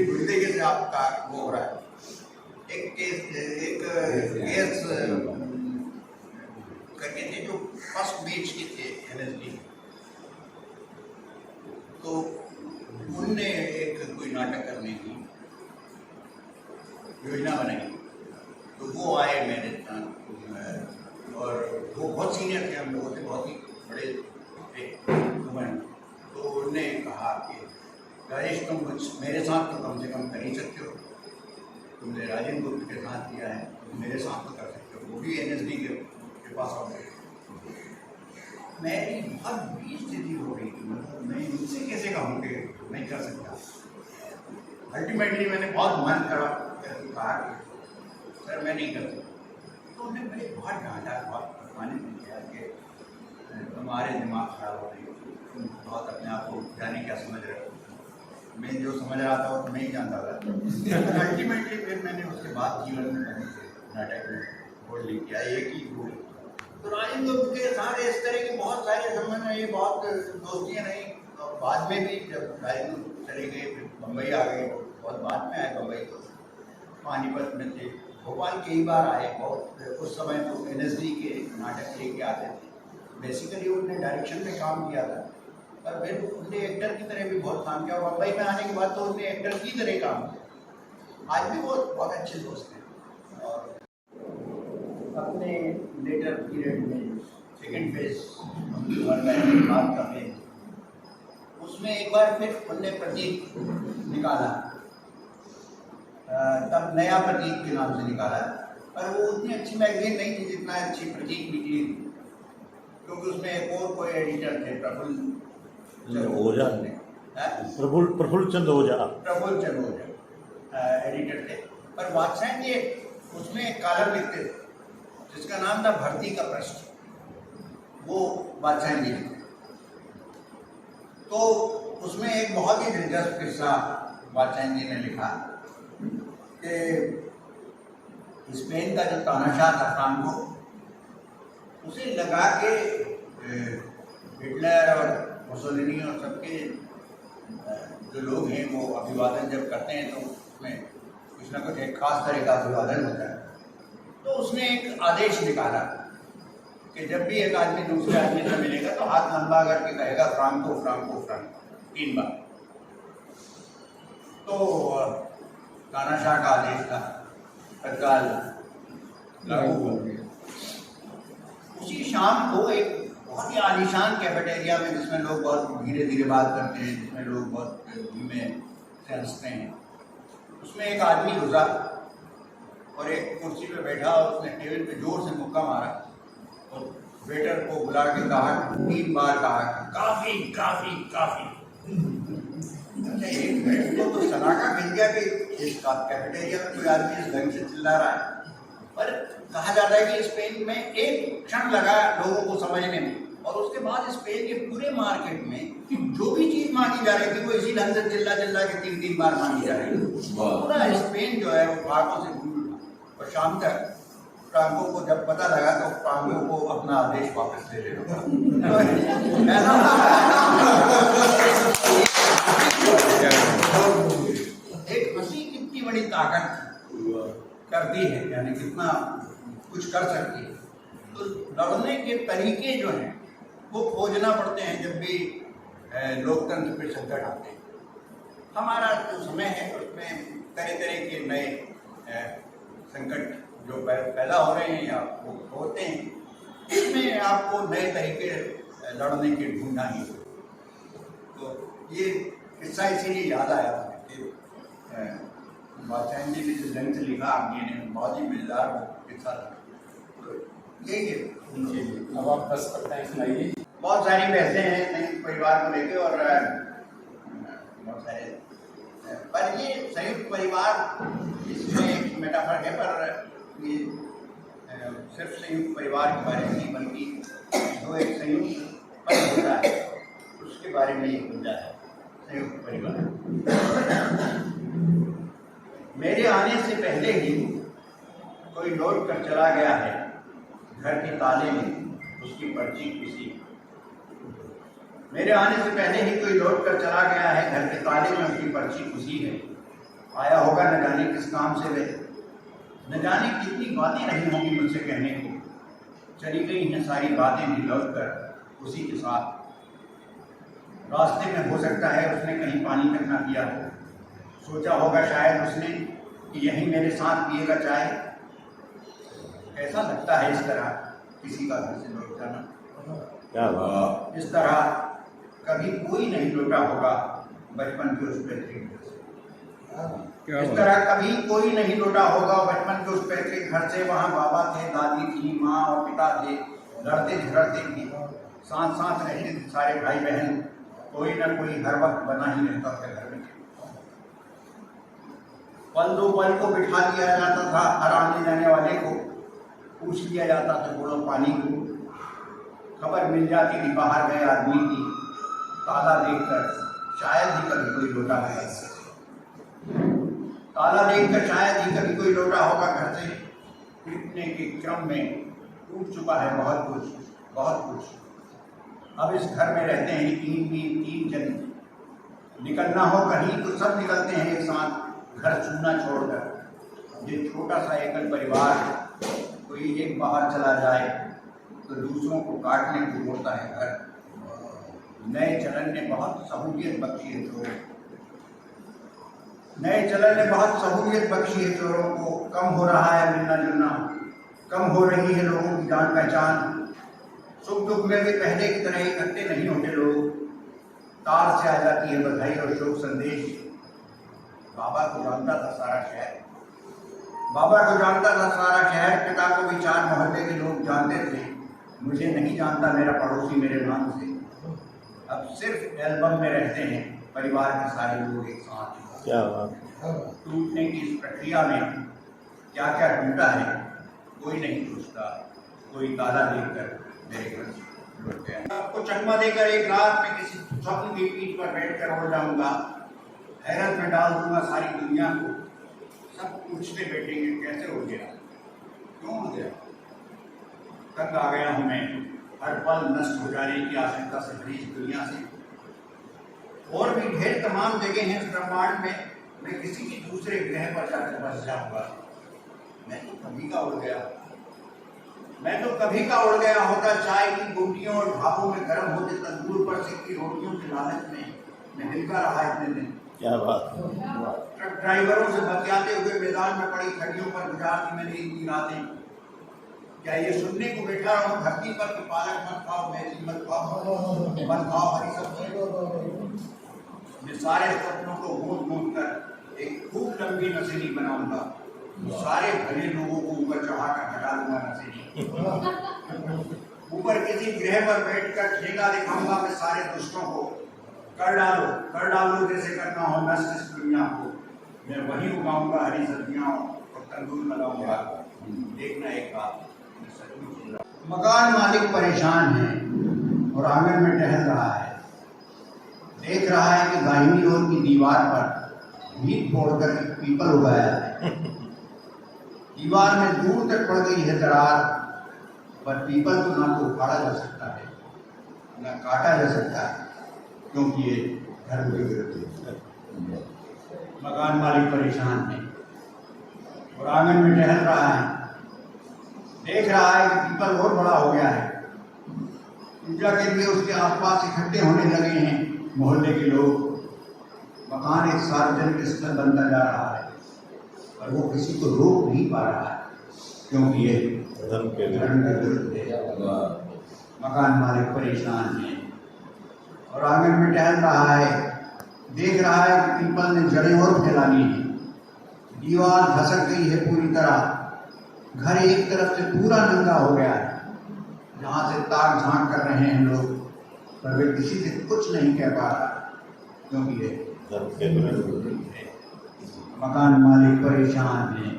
गुर्दे से आपका वो हो रहा है। एक केस करके थे जो फर्स्ट बेच के थे NSD, तो उनने एक कोई नाटक करने की योजना बनाई। तो वो आए मेरे साथ और वो बहुत सीनियर थे हम लोगों से, बहुत ही बड़े थे। तो उन्होंने कहा कि राजेश तुम मेरे साथ तो कम से कम कर ही सकते हो, तुमने राजेंद्र गुप्त के साथ किया है, तुम मेरे साथ तो कर सकते हो, वो भी NSD के पास आ गए। मेरी बहुत बुरी स्थिति हो गई, मतलब मैं इनसे कैसे कहूँ कि नहीं कर सकता। अल्टीमेटली मैंने बहुत मन करा करके कहा कि सर मैं नहीं कर सकता। तो उन्होंने मुझे बहुत डांटा, बहुत अपमानित किया कि तुम्हारे दिमाग खराब हो रही हो, तुम बहुत अपने आप को जाने क्या समझ रहे हो, मैं जो समझ रहा था वो नहीं जानता था। अल्टीमेटली फिर मैंने उसके बाद जीवन में नाटक में बोल ली किया एक ही बोल। तो राजेंद्र गुप्त के साथ इस तरह के बहुत सारे संबंध हैं, ये बहुत दोस्तियाँ रही। और बाद में भी जब राजेंद्र चले गए फिर बम्बई आ गए, बहुत बाद में आए बम्बई, तो पानीपत में थे, भोपाल कई बार आए। बहुत उस समय तो NSD के नाटक लेके आते थे। बेसिकली उन्होंने डायरेक्शन में काम किया था, पर फिर उन्होंने एक्टर की तरह भी बहुत काम किया। बम्बई में आने के बाद तो उन्होंने एक्टर की तरह काम किया। आज भी वो बहुत अच्छे दोस्त हैं। और अपने लेटर पीरियड में सेकेंड फेज बात कर रहे हैं, उसमें एक बार फिर उन्होंने प्रतीक निकाला, तब नया प्रतीक के नाम से निकाला, पर वो उतनी अच्छी मैगजीन नहीं थी जितना अच्छी प्रतीक निकली थी, क्योंकि उसमें एक और कोई एडिटर थे, प्रफुल्ल चंद ओझा एडिटर थे। पर वात्स्यायन जी उसमें एक कॉलम लिखते थे जिसका नाम था भर्ती का प्रश्न, वो वात्स्यायन जी लिखते। तो उसमें एक बहुत ही दिलचस्प किस्सा वात्स्यायन जी ने लिखा कि स्पेन का जो तानाशाह था फ्रांको, उसे लगा के हिटलर और मुसोलिनी और सबके जो लोग हैं वो अभिवादन जब करते हैं तो उसमें कुछ ना कुछ एक खास तरह का अभिवादन होता है। तो उसने एक आदेश निकाला कि जब भी एक आदमी दूसरे आदमी से मिलेगा तो हाथ लंबा करके कहेगा फ्रांको फ्रांको फ्रांको 3 बार। तो तानाशाह का आदेश था, तत्काल लागू हो गया। उसी शाम को एक बहुत ही आलीशान कैफेटेरिया में, जिसमें लोग बहुत धीरे धीरे बात करते हैं, जिसमें लोग बहुत धीमे से हंसते हैं, उसमें एक आदमी गुजरा और एक कुर्सी पे बैठा और उसने टेबल पे जोर से मुक्का मारा और वेटर को बुला के कहा, 3 बार कहा काफी काफी काफी। अच्छा, एक वेटर को तो सलाका मिल गया कि इस कैफेटेरिया में कोई आदमी इस ढंग से चिल्ला रहा है। पर कहा जाता है कि स्पेन में एक क्षण लगा लोगों को समझने में और उसके बाद स्पेन के पूरे मार्केट में जो भी चीज मांगी जा रही थी वो इसी ढंग से चिल्ला चिल्ला के 3-3 बार मांगी जा रही थी। पूरा स्पेन जो है वो फ्रांको से दूर। और शाम तक फ्रांको को जब पता लगा तो फ्रांको को अपना आदेश वापस ले लेना। एक हंसी कितनी बड़ी ताकत करती है, यानी कितना कुछ कर सकती है। तो लड़ने के तरीके जो हैं वो खोजना पड़ते हैं जब भी लोकतंत्र पे संकट आते हैं। हमारा जो समय है उसमें तरह तरह के नए संकट जो पैदा हो रहे हैं या वो होते हैं, इसमें आपको नए तरीके लड़ने के ढूंढना ही हो। तो ये किस्सा इसीलिए याद आया कि बादशाह जी ने जो ढंग से लिखा आपने बहुत ही मजेदार किस्सा था। तो यही है। अब आप बस करते हैं, सुनाइए। बहुत सारी बहसें हैं संयुक्त परिवार को लेकर और बहुत सारे, पर ये संयुक्त परिवार इसमें एक मेटाफर है, पर ये सिर्फ संयुक्त परिवार के बारे में नहीं बल्कि जो एक संयुक्त पद होता है उसके बारे में ये मुद्दा है संयुक्त परिवार। मेरे आने से पहले ही कोई लौट कर चला गया है, घर के ताले में उसकी पर्ची किसी। मेरे आने से पहले ही कोई लौट कर चला गया है, घर के ताले में उसकी पर्ची खुशी है। आया होगा न जाने किस काम से वे, न जाने कितनी बातें रही होंगी मुझसे कहने को। चली गई हैं सारी बातें भी लौट कर उसी के साथ। रास्ते में हो सकता है उसने कहीं पानी तक ना पिया हो, सोचा होगा शायद उसने कि यही मेरे साथ पिएगा चाय। कैसा लगता है इस तरह किसी का घर से लौट जाना। क्या बात। इस तरह कभी कोई नहीं लौटा होगा बचपन के उस पैतृक घर से। इस तरह कभी कोई नहीं लौटा होगा बचपन के उस पैतृक घर से। वहाँ बाबा थे, दादी थी, माँ और पिता थे, लड़ते झगड़ते भी, साथ साथ रहते थे सारे भाई बहन। कोई ना कोई हर वक्त बना ही रहता था घर में। पल दो पल को बिठा दिया जाता था, हर आने जाने वाले को पूछ लिया जाता था बोलो पानी को। खबर मिल जाती थी बाहर गए आदमी की, ताला देखकर शायद ही कभी कोई लौटा है। ताला देखकर शायद ही कभी कोई लौटा होगा घर से। टूटने के क्रम में टूट चुका है बहुत कुछ, बहुत कुछ। अब इस घर में रहते हैं तीन जन। निकलना हो कहीं तो सब निकलते हैं एक साथ, घर चूना छोड़कर। ये छोटा सा एकल परिवार, कोई एक बाहर चला जाए तो दूसरों को काटने को होता है घर। नए चलन ने बहुत सहूलियत बख्शी है चोरों को। नए चलन ने बहुत सहूलियत बख्शी है चोरों को। कम हो रहा है मिलना जुलना, कम हो रही है लोगों की जान पहचान। सुख दुख में भी पहले की तरह इकट्ठे नहीं होते लोग। तार से आ जाती है बधाई और शोक संदेश। बाबा को जानता था सारा शहर, बाबा को जानता था सारा शहर। पिता को भी 4 मोहल्ले के लोग जानते थे। मुझे नहीं जानता मेरा पड़ोसी मेरे नाम से। अब सिर्फ एल्बम में रहते हैं परिवार के सारे लोग एक साथ। क्या बात। टूटने की इस प्रक्रिया में क्या क्या टूटा है कोई नहीं पूछता। कोई ताला देखकर मेरे घर लौट गया। आपको चकमा देकर एक रात में किसी स्वप्न की पीठ पर बैठकर हो जाऊंगा। हैरत में डाल दूंगा सारी दुनिया को। सब पूछते बैठेंगे कैसे हो गया, क्यों हो गया। तंग आ गया हूं मैं हर पल नष्ट हो जाने की आशंका से भरी इस दुनिया से। और भी ढेर तमाम जगह हैं इस ब्रह्मांड में, मैं किसी के दूसरे ग्रह पर जाकर बस जाऊंगा। मैं तो कभी का उड़ गया, मैं तो कभी का उड़ गया होता। चाय की गोटियों और ढाबों में गर्म होते तंदूर पर सेकी रोटियों के लालच में मैं हिलका रहा इतने दिन। क्या बात। ट्रक ड्राइवरों से बतियाते हुए मैदान में पड़ी खड़ियों पर गुजार दी मैंने इतनी रातें। क्या ये सुनने को बैठा रहूं धरती पर कि पालक मत खाओ, मेथी मत खाओ, हरी सब्जी। मैं सारे सपनों को गूंथ गूंथ कर एक खूब लंबी नसीली बनाऊंगा। सारे भले लोगों को ऊपर चढ़ाकर हटा दूंगा नसीली। ऊपर किसी ग्रह पर बैठकर ठेका दिखाऊंगा मैं सारे दुष्टों को। कर डालो जैसे करना हो नष्ट इस दुनिया को। मैं वही उगाऊंगा हरी सब्जियां और तंदूर लगाऊंगा। देखना एक बात, मकान मालिक परेशान है, और आंगन में टहल रहा है। देख रहा है कि दाहिनी ओर की दीवार पर भीत फोड़कर एक पीपल उगाया है। दीवार में दूर तक पड़ गई है दरार, पर पीपल को ना तो उखाड़ा जा सकता है न काटा जा सकता है, क्योंकि ये धर्म के विरुद्ध है। मकान मालिक परेशान है और आंगन में टहल रहा है। देख रहा है कि पीपल और बड़ा हो गया है। पूजा के लिए उसके आसपास इकट्ठे होने लगे हैं मोहल्ले के लोग। मकान एक सार्वजनिक स्थल बनता जा रहा है, और वो किसी को रोक नहीं पा रहा है, क्योंकि ये धर्म के विरुद्ध है। मकान मालिक परेशान है और आंगन में टहल रहा है। देख रहा है कि पीपल ने जड़ें और फैला ली हैं। दीवार धसक गई है पूरी तरह। घर एक तरफ से पूरा नंगा हो गया है, जहाँ से ताक झांक कर रहे हैं लोग, पर वे किसी से कुछ नहीं कह पा रहा, क्योंकि ये धर्म के विरुद्ध है। मकान मालिक परेशान है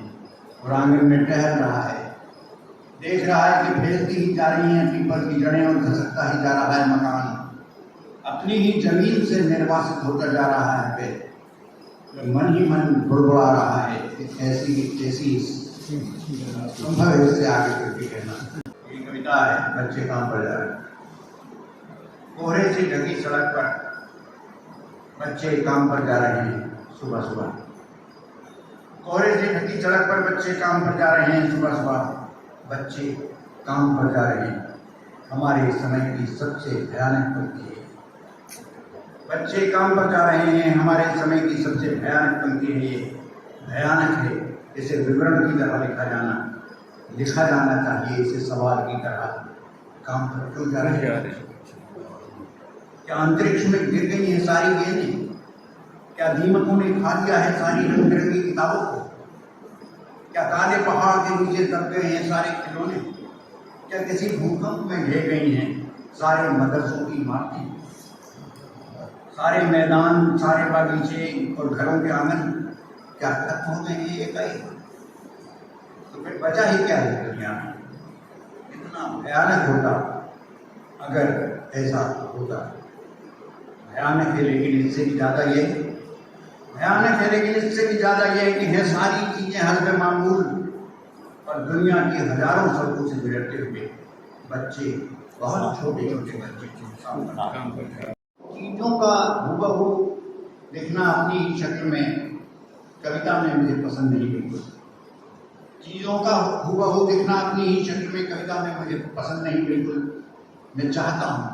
और आंगन में टहल रहा है। देख रहा है कि फैलती ही जा रही हैं पीपल की जड़ें और धसकता ही जा रहा है मकान। अपनी ही जमीन से निर्वासित होता जा रहा है वे। मन ही मन बुड़बुड़ा रहा है कि ऐसी संभव है उससे आगे करके कहना। ये कविता है, बच्चे काम पर जा रहे हैं। कोहरे से ढकी सड़क पर बच्चे काम पर जा रहे हैं सुबह सुबह। कोहरे से ढकी सड़क पर बच्चे काम पर जा रहे हैं सुबह सुबह। बच्चे काम पर जा रहे हैं, हमारे समय की सबसे भयानक पंक्ति है। बच्चे काम पर जा रहे हैं, हमारे समय की सबसे भयानक पंक्ति है। ये भयानक है, इसे विवरण की तरह लिखा जाना चाहिए। इसे सवाल की तरह काम पर क्यों जा रहे हैं? क्या अंतरिक्ष में गिर गई हैं सारी गेंदें? क्या दीमकों ने खा लिया है सारी रंग बिरंगी किताबों को? क्या काले पहाड़ के नीचे दब गए हैं सारे खिलौने? क्या किसी भूकंप में ढह गई हैं सारे मदरसों की इमारतें? सारे मैदान, सारे बागीचे और घरों के आंगन क्या खत्म हो गए हैं एकाएक? तो फिर बचा ही क्या है दुनिया में? इतना भयानक होता अगर ऐसा होता। भयानक है, लेकिन इससे भी ज़्यादा ये भयानक है, लेकिन इससे भी ज़्यादा ये है कि है सारी चीज़ें हस्ब मामूल और दुनिया की हजारों सड़कों से गुजरते हुए बच्चे, बहुत छोटे छोटे बच्चे चीज़ों का हूबहू लिखना अपनी शक्ल में कविता में मुझे पसंद नहीं बिल्कुल। चीज़ों का हूबहू लिखना अपनी ही शक्ल में कविता में मुझे पसंद नहीं बिल्कुल। मैं चाहता हूँ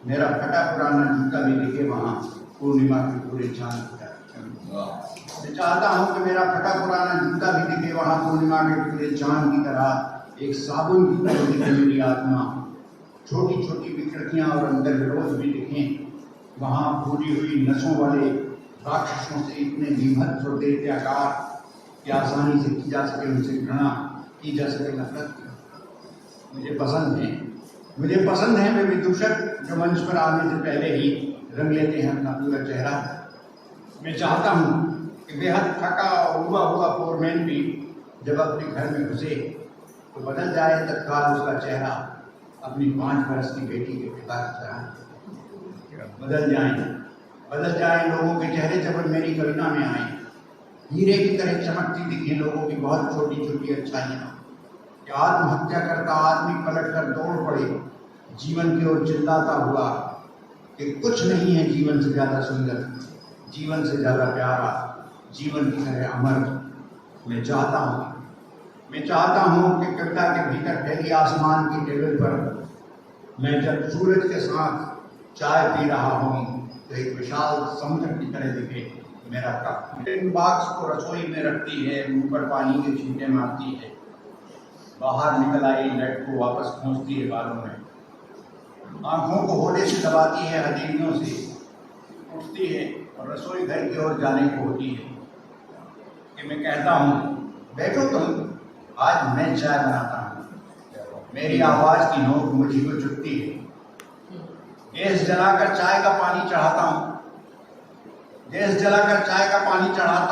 मेरा फटा पुराना जूता भी दिखे वहाँ पूर्णिमा के पूरे चांद की तरह। मैं चाहता हूँ कि मेरा फटा पुराना जूता भी दिखे वहाँ पूर्णिमा के पूरे चांद की तरह। एक साबुन की तरह दिखे मेरी आत्मा। छोटी छोटी विकृतियाँ और अंदर विरोध भी दिखें वहाँ फूली हुई नसों वाले राक्षसों से इतने विभत्स और दैत्याकार कि आसानी से की जा सके उनसे घृणा, की जा सके नफरत। मुझे पसंद है वे विदूषक जो मंच पर आने से पहले ही रंग लेते हैं अपना पूरा चेहरा। मैं चाहता हूँ कि बेहद थका और हुआ फोरमैन भी जब अपने घर में घुसे तो बदल जाए तत्काल उसका चेहरा अपनी 5 बरस की बेटी के पिता की तरह बदल जाए लोगों के चेहरे जब मेरी कविता में आए। हीरे की तरह चमकती दिखे लोगों की बहुत छोटी छोटी अच्छाइयाँ। कि आत्महत्या करता आदमी पलट कर दौड़ पड़े जीवन की ओर चिल्लाता हुआ कि कुछ नहीं है जीवन से ज़्यादा सुंदर, जीवन से ज़्यादा प्यारा, जीवन की तरह अमर। मैं चाहता हूँ कि कविता के भीतर फैली आसमान की टेबल पर मैं जब सूरज के साथ चाय पी रहा हूँ तो एक विशाल समुद्र की तरह दिखे मेरा कप। बॉक्स को रसोई में रखती है, मुंह पर पानी के छींटे मारती है, बाहर निकल आई लट को वापस पहुँचती है बालों में, आंखों को होले से दबाती है, हथेलियों से उठती है और रसोई घर की ओर जाने को होती है कि मैं कहता हूँ बैठो तुम, आज मैं चाय बनाता हूँ। मेरी आवाज़ की नोक मुझी को चुभती है। गैस जलाकर चाय का पानी चढ़ाता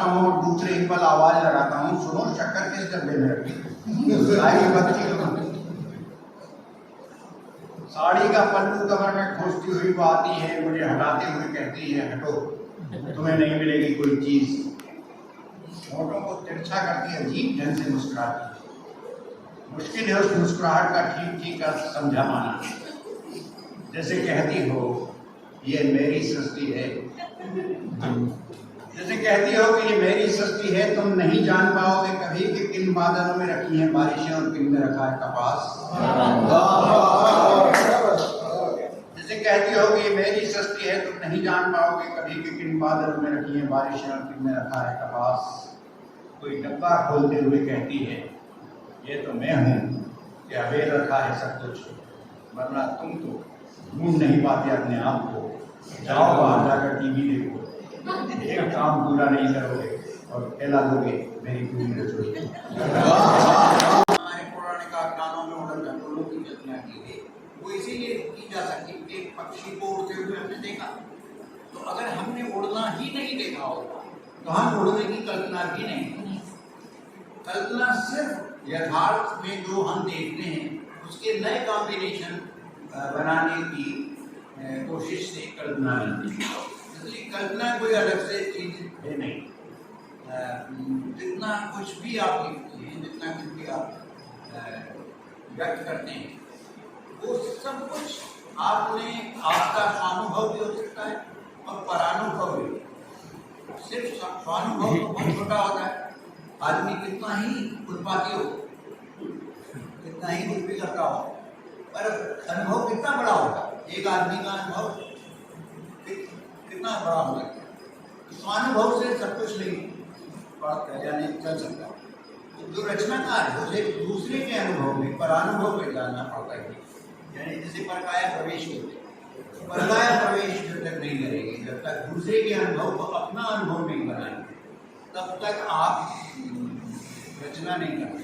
हूँ और दूसरे ही पल आवाज़ लगाता हूँ, सुनो शक्कर किस डब्बे में रखी? साड़ी का पल्लू कमर में खोजती हुई वो आती है, मुझे हटाते हुए कहती है हटो, तुम्हें नहीं मिलेगी कोई चीज। होठों को तिरछा करती है, अजीब ढंग से मुस्कुराती है। मुश्किल है उस मुस्कुराहट का ठीक ठीक अर्थ समझा पाना। जैसे कहती हो ये मेरी सस्ती है, जैसे कहती हो कि ये मेरी सस्ती है, तुम नहीं जान पाओगे कभी कि किन बादलों में रखी हैं बारिशें और किन में रखा है कपास। जैसे कहती हो कि ये मेरी सस्ती है, तुम नहीं जान पाओगे कभी कि किन बादलों में रखी हैं बारिशें और किन में रखा है कपास। कोई डब्बा खोलते हुए कहती है ये तो मैं हूँ कि अवेल रखा है सब कुछ, वरना तुम तो ढूंढ नहीं पाते अपने आप को। जाओ बाहर जाकर टीवी देखो, एक काम पूरा नहीं करोगे और फैला दोगे मेरी पूरी रसोई। हमारे पौराणिक कानों में उड़न खटोलों की कल्पना की गई, वो इसीलिए की जा सकती कि एक पक्षी को उड़ते हुए हमने देखा। तो अगर हमने उड़ना ही नहीं देखा होगा तो हम उड़ने की कल्पना भी नहीं। कल्पना सिर्फ यथार्थ में जो हम देखते हैं उसके नए कॉम्बिनेशन बनाने की कोशिश से कल्पना मिलती है। इसलिए कल्पना कोई अलग से चीज है नहीं। जितना कुछ भी आप लिखते हैं, जितना कुछ भी आप व्यक्त करते हैं, वो सब कुछ आपका स्वानुभव भी हो सकता है और परानुभव भी। सिर्फ स्वानुभव तो बहुत छोटा होता है, आदमी कितना ही उत्पाती हो, कितना ही कुछ भी करता हो, पर अनुभव कितना बड़ा होगा। एक आदमी का अनुभव कितना बड़ा हो सकता है। स्वानुभव से सब कुछ नहीं जाने चल सकता। तो जो रचनाकार है उसे दूसरे के अनुभव में, परानुभव में जानना पड़ता है। यानी जैसे परकाया प्रवेश होते, परकाया प्रवेश जब तक नहीं करेंगे, जब तक दूसरे के अनुभव को अपना अनुभव नहीं बनाएंगे, तब तक आप रचना नहीं करेंगे।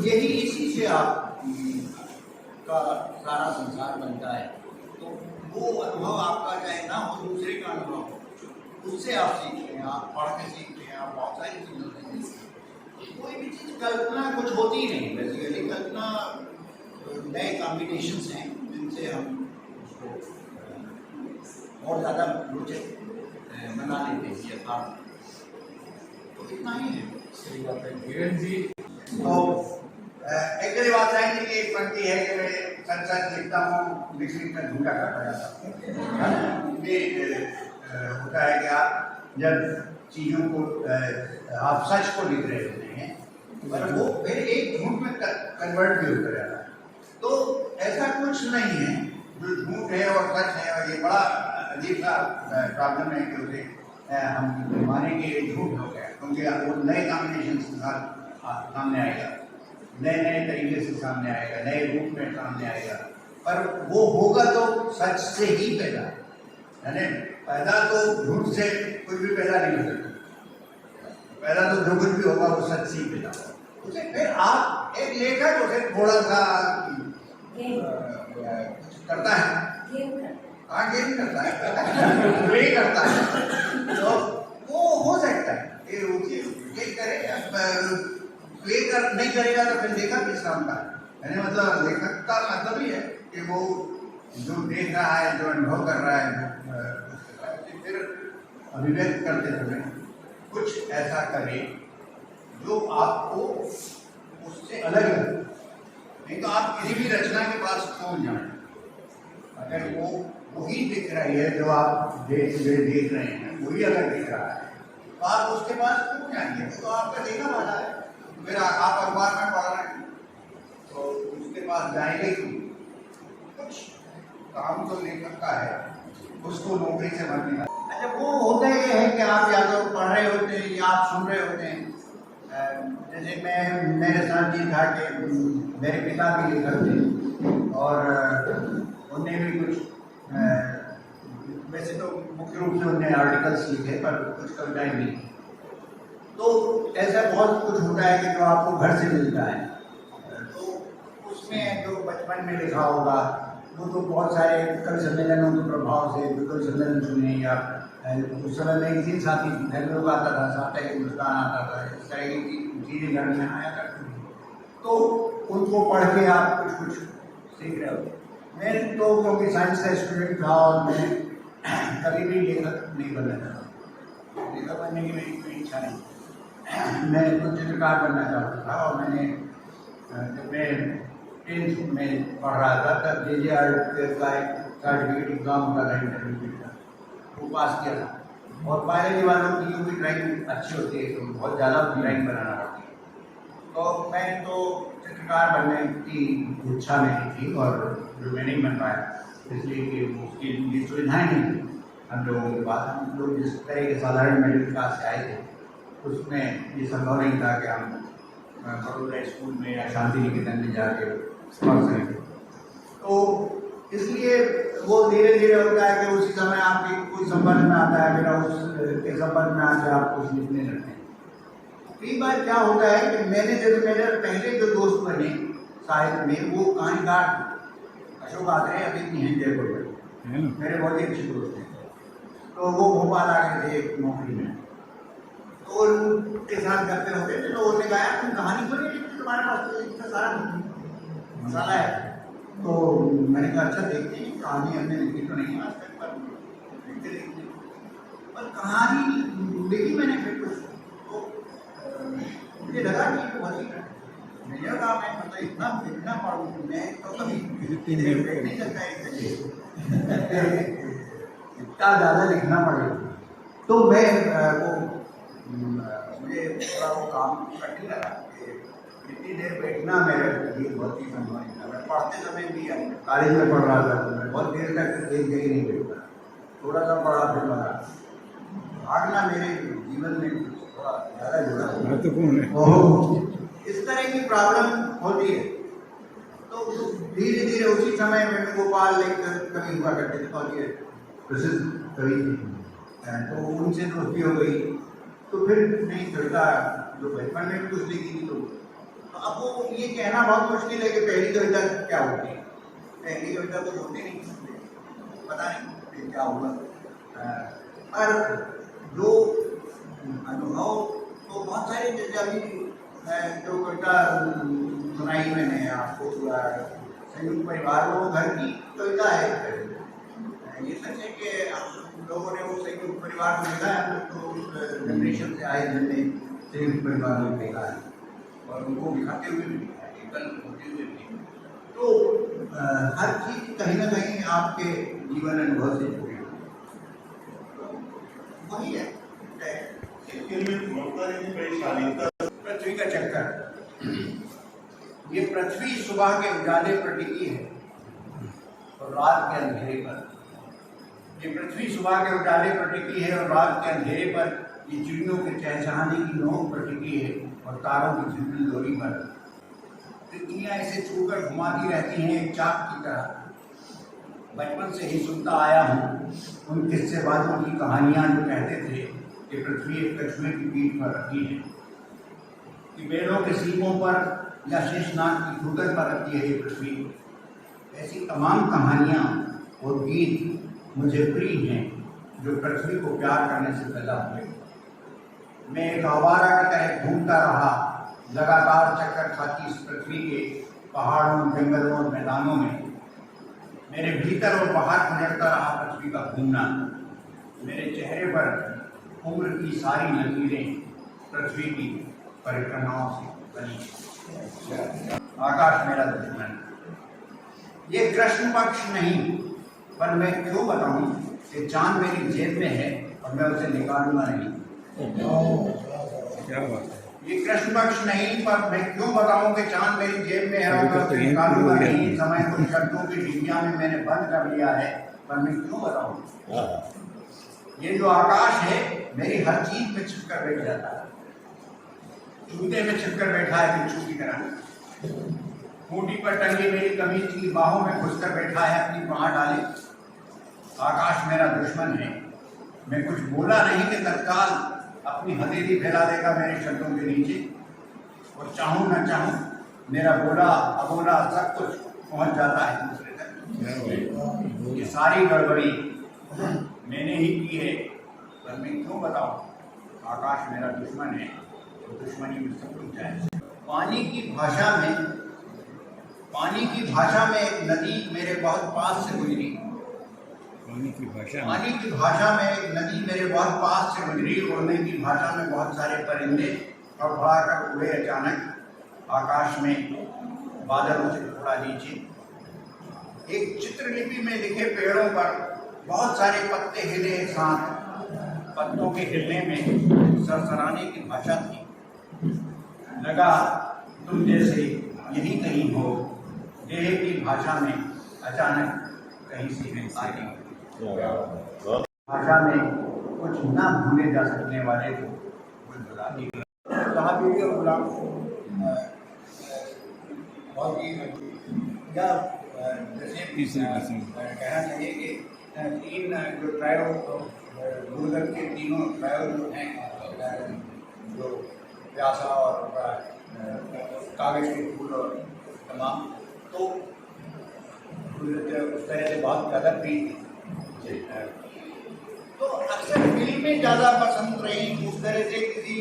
यही इसी से आप का सारा संसार बनता है। तो वो अनुभव आपका चाहे ना हो, दूसरे का अनुभव, उससे आप सीखते हैं, आप पढ़ के सीखते हैं, आप बहुत सारी चीज़ों से सीखते हैं। कोई भी चीज़ कल्पना कुछ होती ही नहीं, बेसिकली कल्पना नए कॉम्बिनेशंस हैं जिनसे हम उसको और ज़्यादा रोचक बना लेते हैं यथार्थ। तो इतना ही है। सही बात है धीरेन्द्र जी। तो एक बात है कि एक बनती है कि मैं सच सच लिखता हूँ, लिख लिख कर झूठा करता जाता हूँ। ये होता है कि आप जब चीज़ों को आप सच को लिख रहे होते हैं, पर वो फिर एक झूठ में कन्वर्ट भी होता जाता है। तो ऐसा कुछ नहीं है जो झूठ है और सच है, और ये बड़ा अजीब सा प्रॉब्लम है कि उसे हम मानेंगे झूठ हो गया, क्योंकि वो नए कॉम्बिनेशन के साथ सामने आएगा, नए नए तरीके से सामने आएगा, नए रूप में सामने आएगा। पर वो होगा तो सच से ही पैदा, यानी पैदा तो झूठ से कुछ भी पैदा नहीं हो सकता। पैदा तो जो कुछ भी होगा वो सच से ही पैदा होगा। उसे फिर आप एक लेखक उसे थोड़ा सा करता है, गेम करता है, प्ले करता है, तो वो हो सकता है कि उसे करे। प्ले कर नहीं करेगा तो फिर लेखक किस काम का है? यानी मतलब लेखक का मतलब ही है कि वो जो देख रहा है, जो अनुभव कर रहा है, फिर अभिव्यक्त करते समय कुछ ऐसा करे जो आपको उससे अलग लगे। नहीं तो आप किसी भी रचना के पास पहुंच जाए, अगर वो वही दिख रही है जो आप देख रहे हैं, वही अगर दिख रहा है तो आप उसके पास क्यों जाएंगे? तो आपका देखा वाला है, फिर आप अखबार में पढ़ रहे हैं तो उसके पास जाएंगे क्यों? कुछ काम तो लेखक का है, उसको नौकरी से मत निकाल। अच्छा, वो होता ये है कि आप या तो पढ़ रहे होते हैं या आप सुन रहे होते हैं। जैसे मेरे साथ जी था कि मेरे पिता भी लेखक थे और उनने भी कुछ वैसे तो मुख्य रूप से उन्होंने आर्टिकल्स लिखे, पर कुछ कविताएं भी। तो ऐसा बहुत कुछ होता है कि जो आपको घर से मिलता है, तो उसमें जो बचपन में लिखा होगा वो तो बहुत सारे कवि सम्मेलनों के प्रभाव से कवि सम्मेलन सुने, या उस समय मैगजीन साथी फैमिली का आता था, साप्ताहिक हिंदुस्तान आता था, इस तरह की चीज़ें घर में आया करती थी। तो उनको पढ़ के आप कुछ कुछ सीख रहे होते। मैं तो क्योंकि साइंस का स्टूडेंट था और मैं कभी भी लेखक नहीं बनना चाहता। लेखक बनने की मेरी कोई इच्छा नहीं। मैं तो चित्रकार बनना चाहता था और मैंने जब मैं 10th में पढ़ रहा था तब JJR का एक सर्टिफिकेट एग्जाम होता था, इंटरव्यू का, वो पास किया था। और बायोलॉजी वालों की जो भी ड्राइंग अच्छी होती है तो बहुत ज़्यादा ड्राइंग बनाना पड़ती है। तो मैं तो चित्रकार बनने की इच्छा मेरी थी और जो मैं नहीं बन पाया इसलिए कि उसकी ये सुविधाएँ नहीं थी हम लोगों के पास। हम लोग जिस तरह के साधारण मिडिल क्लास से आए थे उसमें ये संभव नहीं था कि हम बड़ोदरा स्कूल में या शांति निकेतन में जाके पढ़ सकें। तो इसलिए वो धीरे धीरे होता है कि उसी समय आपके कोई संपर्क में आता है, मेरा उसके संपर्क में आकर आप कुछ लिखने लगते हैं। कई बार क्या होता है कि मैंने जब मेरे पहले जो दोस्त बने साहित्य में वो कहानीकार अशोक आत्रेय अभी भी हैं जयपुर में, मेरे बहुत ही अच्छे दोस्त हैं। तो वो भोपाल आ गए थे एक नौकरी में, तो उनके साथ करते होते थे। तो उन्होंने कहा तुम कहानी क्यों नहीं लिखते, तुम्हारे पास तो इतना सारा मसाला है। तो मैंने कहा अच्छा देखते हैं, कहानी हमने लिखी तो नहीं आज तक पर लिखते लिखते पर कहानी लिखी मैंने फिर कुछ तो मुझे लगा कि बहुत ही मैंने कहा मैं मतलब इतना पढ़ूँ मैं तो कभी नहीं लगता है इतना ज़्यादा लिखना पड़ेगा। तो मैं वो मुझे थोड़ा वो काम कठिन लगा कि इतनी देर बैठना मेरे लिए बहुत ही संभव नहीं था। मैं पढ़ते समय भी कॉलेज में पढ़ रहा था तो मैं बहुत देर तक एक जगह नहीं बैठता, थोड़ा सा पढ़ा फिर पढ़ा। भागना मेरे जीवन में थोड़ा ज़्यादा जुड़ा हुआ है। इस तरह की प्रॉब्लम होती है। तो धीरे धीरे उसी समय में गोपाल लेकर कवि हुआ करते थे और ये प्रसिद्ध कवि थे, तो उनसे दोस्ती हो गई। तो फिर नहीं कविता जो बचपन में भी कुछ लिखी थी तो अब वो ये कहना बहुत मुश्किल है कि पहली कविता क्या होती है। पहली कविता तो होती नहीं, पता नहीं क्या हुआ। पर जो अनुभव तो बहुत सारे जैसे अभी जो कविता सुनाई मैंने आपको संयुक्त परिवार वो घर की कविता है। ये सच है कि हम लोगों ने वो संयुक्त परिवार को देखा है, हम लोग तो उस जनरेशन से आए जिनने संयुक्त परिवार में देखा है और उनको दिखाते हुए भी देखा है, एकल होते हुए भी। तो हर चीज कहीं ना कहीं आपके जीवन अनुभव से जुड़ी हुई तो वही है। पृथ्वी का चक्कर, ये पृथ्वी सुबह के उजाले पर टिकी है और रात के अंधेरे पर। ये पृथ्वी सुबह के उजाले पर टिकी है और रात के अंधेरे पर। ये चिड़ियों के चहचहाने की नोक पर टिकी है और तारों की झिलमिल डोरी पर। तितलियां इसे छूकर घुमाती रहती हैं एक चाक की तरह। बचपन से ही सुनता आया हूँ उन किस्सेबाजों की कहानियां जो कहते थे कि पृथ्वी एक कछुए की पीठ पर रखी है, कि बैलों के सींगों पर या शेषनाग की खुदर पर रखी है ये पृथ्वी। ऐसी तमाम कहानियां और गीत मुझे प्रिय हैं जो पृथ्वी को प्यार करने से पैदा हुए। मैं एक आवारा की तरह घूमता रहा, लगातार चक्कर खाती इस पृथ्वी के पहाड़ों, जंगलों और मैदानों में। मेरे भीतर और बाहर गुजरता रहा पृथ्वी का घूमना। मेरे चेहरे पर उम्र की सारी लकीरें पृथ्वी की परिक्रमाओं से बनी। आकाश मेरा दुश्मन, ये कृष्ण पक्ष नहीं, पर मैं क्यों बताऊं कि चांद मेरी जेब में है और मैं उसे निकालूंगा नहीं। क्या बात है। ये कृष्ण पक्ष नहीं, पर मैं क्यों बताऊं कि चांद मेरी जेब में है और मैं उसे निकालूंगा नहीं। समय को शब्दों की डिबिया में मैंने बंद कर लिया है, पर मैं क्यों बताऊं। ये जो आकाश है मेरी हर चीज में छिपकर बैठ जाता है। जूते में छिपकर बैठा है बिच्छू की तरह। खूंटी पर टंगी मेरी कमीज की बाहों में घुसकर बैठा है अपनी बांह डाले। आकाश मेरा दुश्मन है। मैं कुछ बोला नहीं कि तत्काल अपनी हथेली फैला देगा मेरे शब्दों के नीचे। और चाहूं न चाहूं मेरा बोला अबोला सब कुछ पहुंच जाता है दूसरे तक। ये सारी गड़बड़ी मैंने ही की है, पर मैं क्यों बताऊं। आकाश मेरा दुश्मन है तो दुश्मनी में सब कुछ जाए। पानी की भाषा में पानी पानी की भाषा में एक नदी मेरे बहुत पास से गुजरी। पानी की भाषा पानी की भाषा में एक नदी मेरे बहुत पास से गुजरी। उड़ने की भाषा में बहुत सारे परिंदे और भड़ा कर उड़े। अचानक आकाश में बादलों से थोड़ा नीचे एक चित्रलिपि में लिखे पेड़ों पर बहुत सारे पत्ते हिले एक साथ। पत्तों के हिलने में सरसराने की भाषा थी। लगा तुम जैसे यही कहीं हो। देह की भाषा में अचानक कहीं से आ गई। भाषा में कुछ न भूले जा सकने वाले को बुला दिया। कहा वीडियो गुलाम बहुत ही या जैसे कहना चाहिए कि तीन जो ट्रायो गुरुदत्त के तीनों ट्रायो जो हैं, जो प्यासा और कागज के फूल और तमाम, तो उस तरह से बहुत ज़्यादा प्रिय थी। तो अक्सर फिल्में ज़्यादा पसंद रही। उस तरह से किसी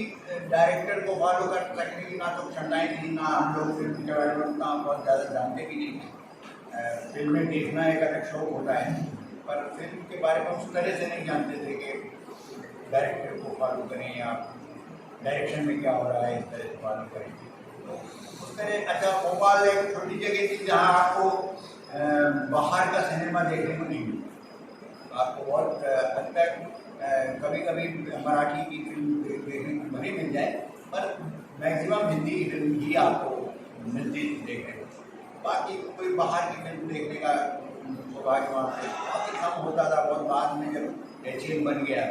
डायरेक्टर को फॉलो कर सकने की ना तो क्षमताएँ थी, ना हम लोग फिल्म के बारे में उतना बहुत ज़्यादा जानते भी नहीं थे। फिल्में देखना एक अलग शौक होता है, पर फिल्म के बारे में उस तरह से नहीं जानते थे कि डायरेक्टर को फॉलो करें या डायरेक्शन में क्या हो रहा है, इस तरह से फॉलो करें। तो उस तरह अच्छा, भोपाल एक छोटी जगह थी जहाँ आपको बाहर का सिनेमा देखने को नहीं मिलता। आपको बहुत हद तक कभी कभी मराठी की फिल्म देखने को भले मिल जाए, पर मैक्सिमम हिंदी की फिल्म ही आपको मिलती देखने को। बाकी कोई बाहर की फिल्म देखने का सौभाग्य वहाँ पे बहुत ही कम होता था। बहुत बाद में जब एचएम बन गया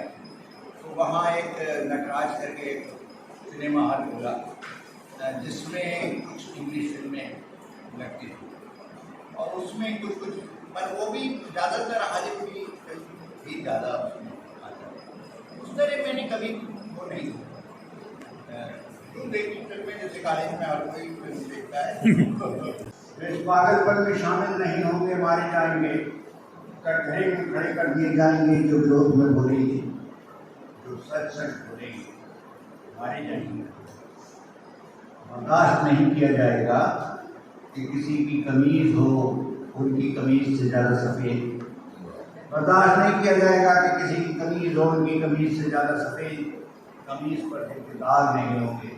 तो वहाँ एक नटराज करके एक सिनेमा हॉल खुला, जिसमें कुछ इंग्लिश फिल्में लगती थी और उसमें कुछ कुछ, पर वो भी ज़्यादातर हॉलीवुड फिल्म ही ज़्यादा उसमें आता। उस तरह मैंने कभी वो नहीं देखी फिल्में, जैसे कॉलेज में हर कोई फिल्म देखता है। इस पागलपन में शामिल नहीं होंगे, मारे जाएंगे। कटघरे में खड़े कर दिए जाएंगे जो विरोध में बोलेंगे, जो सच सच बोलेंगे मारे जाएंगे। बर्दाश्त नहीं किया जाएगा कि किसी की कमीज हो उनकी कमीज से ज़्यादा सफ़ेद। बर्दाश्त नहीं किया जाएगा कि किसी की कमीज हो उनकी कमीज से ज़्यादा सफ़ेद। कमीज पर जिनके दाग नहीं होंगे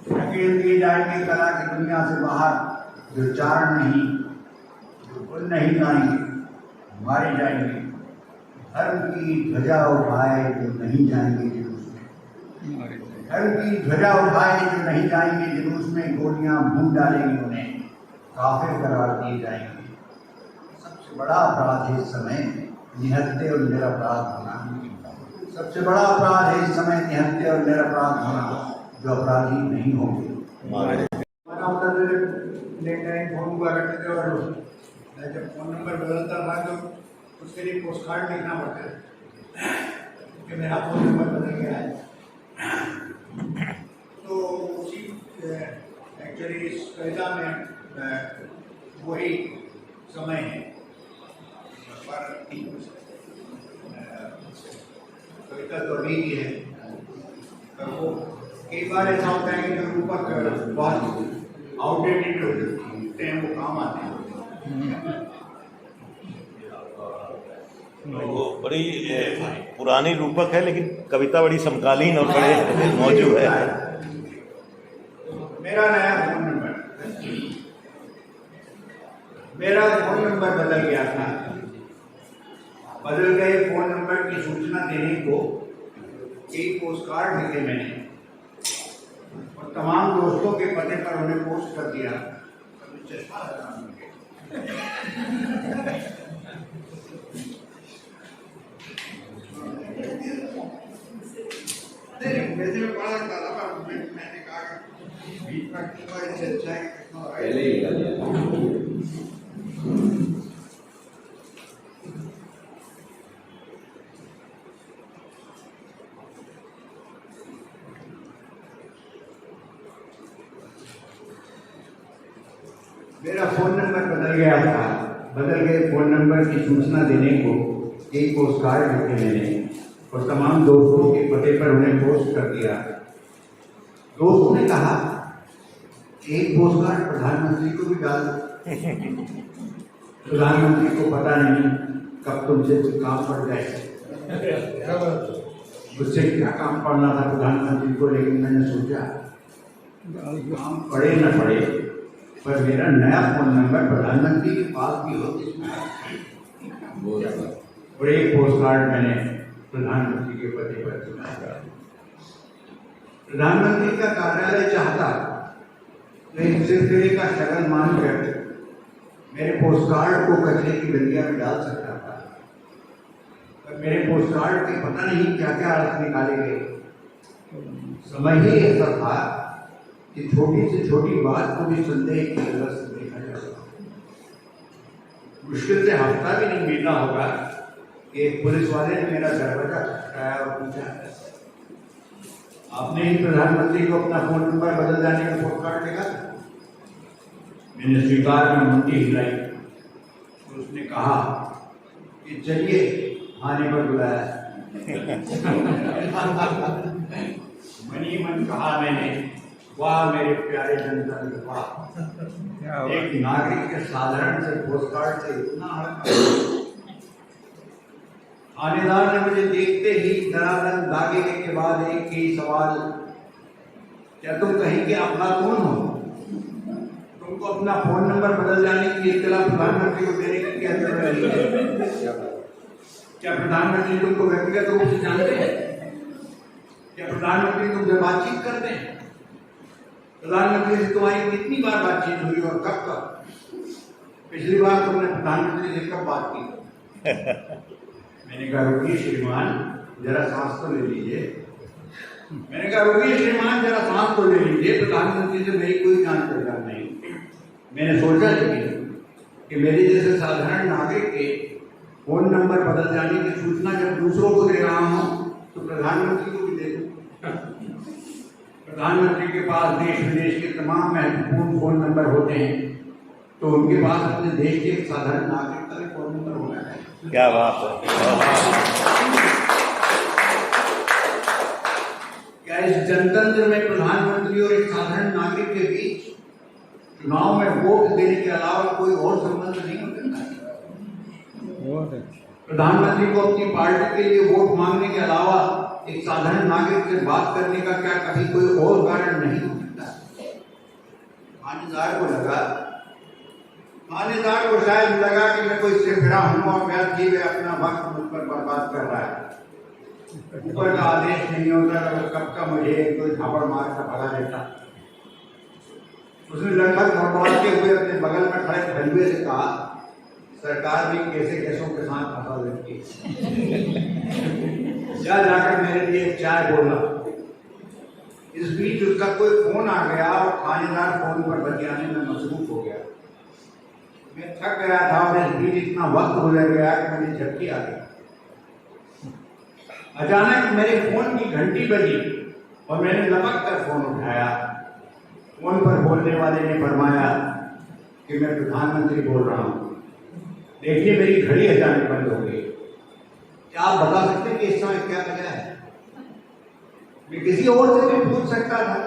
धकेल दिए जाएंगे कला की दुनिया से बाहर। जो चारण नहीं, जो गुल नहीं गाएंगे मारे जाएंगे। धर्म की ध्वजा उठाए जो नहीं जाएंगे जुलूस में। धर्म की ध्वजा उठाए जो नहीं जाएंगे जुलूस में। गोलियां भून डालेंगी उन्हें, काफिर करार दिए जाएंगे। सबसे बड़ा अपराध है इस समय निहत्थे और निरपराध होना। सबसे बड़ा अपराध है इस समय निहत्थे और निरपराध होना। जो अपराधी नहीं होंगे फोन हुआ करते थे, और जब फोन नंबर बदलता था तो उसके लिए पोस्ट कार्ड लिखना पड़ता है कि मेरा फोन नंबर बदल गया है। तो उसी एक्चुअली इस कविता में वही समय है, पर कविता तो अभी ही है। पर वो कई बार ऐसा होता है कि जो रूपक बहुत आउटडेटेड होते हैं, वो काम आते हैं। वो बड़ी पुरानी रूपक है, लेकिन कविता बड़ी समकालीन और बड़े मौजूद है। मेरा नया फोन नंबर, मेरा फोन नंबर बदल गया था। बदल गए फोन नंबर की सूचना देने को एक पोस्ट कार्ड लिखे मैंने और तमाम दोस्तों के पते पर उन्हें पोस्ट कर दिया। वैसे में पढ़ा था, पर मैंने कहा बीच में इससे अच्छा है पहले ही कर दिया। मेरा फोन नंबर बदल गया था। बदल गए फोन नंबर की सूचना देने को एक पोस्ट कार्ड लिखे मैंने और तमाम दोस्तों के पते पर उन्हें पोस्ट कर दिया। दोस्तों ने कहा एक पोस्ट कार्ड प्रधानमंत्री को भी डाल दो। प्रधानमंत्री को पता नहीं कब तुमसे कुछ काम पड़ जाए, उससे क्या काम पड़ना था प्रधानमंत्री को, लेकिन मैंने सोचा काम पड़े न पड़े पर मेरा नया फोन नंबर प्रधानमंत्री के पास भी हो। और एक पोस्ट कार्ड मैंने प्रधानमंत्री के पते पर चुनाया। प्रधानमंत्री का कार्यालय चाहता तो एक सिलसिले का शगल मानकर मेरे पोस्ट कार्ड को कचरे की गलिया में डाल सकता था, पर मेरे पोस्ट कार्ड के पता नहीं क्या क्या अर्थ निकाले गए। समय ही ऐसा था कि छोटी से छोटी बात को भी संदेह की नजर से देखा जा सकता। मुश्किल से हफ्ता भी नहीं बीता होगा कि एक पुलिस वाले ने मेरा दरवाजा खटखटाया और पूछा, आपने ही प्रधानमंत्री को अपना फोन नंबर बदल जाने का पोस्ट कार्ड लिखा था? मैंने स्वीकार में मुंडी हिलाई तो उसने कहा कि चलिए आने पर बुलाया। मनी मन कहा मैंने, वाह मेरे प्यारे जनता, वाह एक नागरिक के साधारण से पोस्ट कार्ड से इतना थानेदार ने मुझे देखते ही धरातल दागे के बाद एक ही सवाल, क्या तुम कहीं के अफलातून हो? तुमको अपना फोन नंबर बदल जाने की इत्तला प्रधानमंत्री को देने की क्या जरूरत है? क्या प्रधानमंत्री तुमको व्यक्तिगत रूप से जानते हैं? क्या प्रधानमंत्री तुमसे बातचीत करते हैं? प्रधानमंत्री से तुम्हारी कितनी बार बातचीत हुई और कब कब? पिछली बार तुमने प्रधानमंत्री से कब बात की? मैंने कहा रुकिए श्रीमान जरा सांस तो ले लीजिए। मैंने कहा रुकिए श्रीमान जरा सांस तो ले लीजिए, प्रधानमंत्री से मेरी कोई जान पहचान नहीं। मैंने सोचा लेकिन कि मेरे जैसे साधारण नागरिक के फोन नंबर बदल जाने की सूचना जब दूसरों को दे रहा हूं तो प्रधानमंत्री को भी दे दूं। प्रधानमंत्री के पास देश विदेश के तमाम महत्वपूर्ण फोन नंबर होते हैं, तो उनके पास अपने देश के एक साधारण नागरिक का भी फोन नंबर होना है। क्या बात है। क्या इस जनतंत्र में प्रधानमंत्री और एक साधारण नागरिक के बीच चुनाव में वोट देने के अलावा कोई और संबंध नहीं हो सकता? प्रधानमंत्री को अपनी पार्टी के लिए वोट मांगने के अलावा एक साधारण नागरिक से बात करने का क्या कभी कोई और कारण नहीं हो सकता? थानेदार को शायद लगा कि मैं कोई सिरफिरा हूं और व्यर्थ ही वे अपना वक्त मुझ पर बर्बाद कर रहा है। ऊपर का आदेश नहीं होता तो कब का मुझे कोई झापड़ मार कर भगा देता। उसने लगभग घबराते हुए अपने बगल में खड़े खलुए से कहा, सरकार भी कैसे कैसों के साथ फंसा देती है, जाकर मेरे लिए चाय बोला। इस बीच उसका कोई फोन आ गया और थानेदार फोन पर बतियाने में मसरूफ हो गया। मैं थक गया था और इस बीच इतना वक्त गुजर गया कि मुझे झपकी आ गई। अचानक मेरे फोन की घंटी बजी और मैंने लपक कर फोन उठाया। फोन पर बोलने वाले ने फरमाया कि मैं प्रधानमंत्री बोल रहा हूँ। देखिए मेरी घड़ी अचानक बंद हो गई। क्या आप बता सकते हैं कि इस समय क्या वजह है? मैं किसी और से भी पूछ सकता था,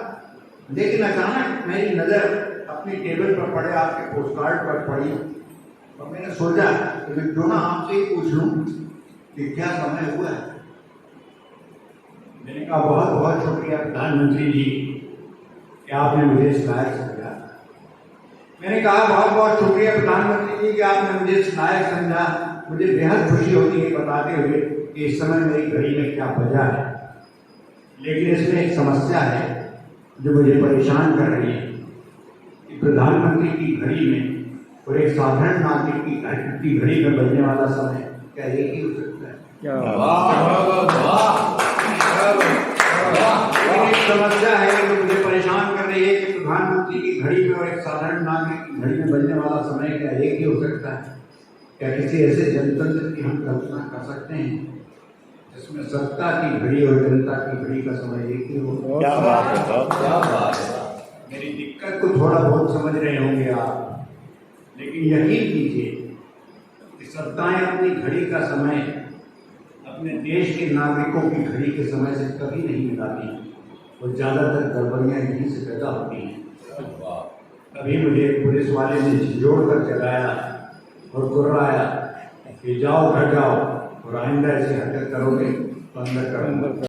लेकिन अचानक मेरी नजर अपनी टेबल पर पड़े आपके पोस्ट कार्ड पर पड़ी और मैंने सोचा कि मैं क्यों ना आपसे ही पूछ लूं कि क्या समय हुआ है। मैंने कहा बहुत बहुत शुक्रिया प्रधानमंत्री जी कि आपने मुझे इस लायक समझा। मैंने कहा बहुत बहुत शुक्रिया प्रधानमंत्री जी कि आपने मुझे इस लायक समझा। मुझे बेहद खुशी होती है बताते हुए कि इस समय मेरी घड़ी में क्या वजह है, लेकिन इसमें एक समस्या है जो मुझे परेशान कर रही है कि प्रधानमंत्री की घड़ी में और एक साधारण नागरिक की घड़ी में बजने वाला समय क्या एक ही हो सकता है? एक समस्या है जो मुझे परेशान कर रही है कि प्रधानमंत्री की घड़ी में और एक साधारण नागरिक की घड़ी में बजने वाला समय क्या एक ही हो सकता है? क्या किसी ऐसे जनतंत्र की हम कल्पना कर सकते हैं जिसमें सत्ता की घड़ी और जनता की घड़ी का समय एक ही हो? क्या बात है, क्या बात है। मेरी दिक्कत को थोड़ा बहुत समझ रहे होंगे आप, लेकिन यकीन कीजिए कि सत्ताएं अपनी घड़ी का समय अपने देश के नागरिकों की घड़ी के समय से कभी नहीं मिलाती और ज्यादातर गड़बड़ियां यहीं से पैदा होती हैं। अभी मुझे पुलिस वाले ने झिझोड़ कर चलाया और कुर्राया कि जाओ घर जाओ और आइंदा ऐसी हरकत करोगे तो अंदर करूंगा।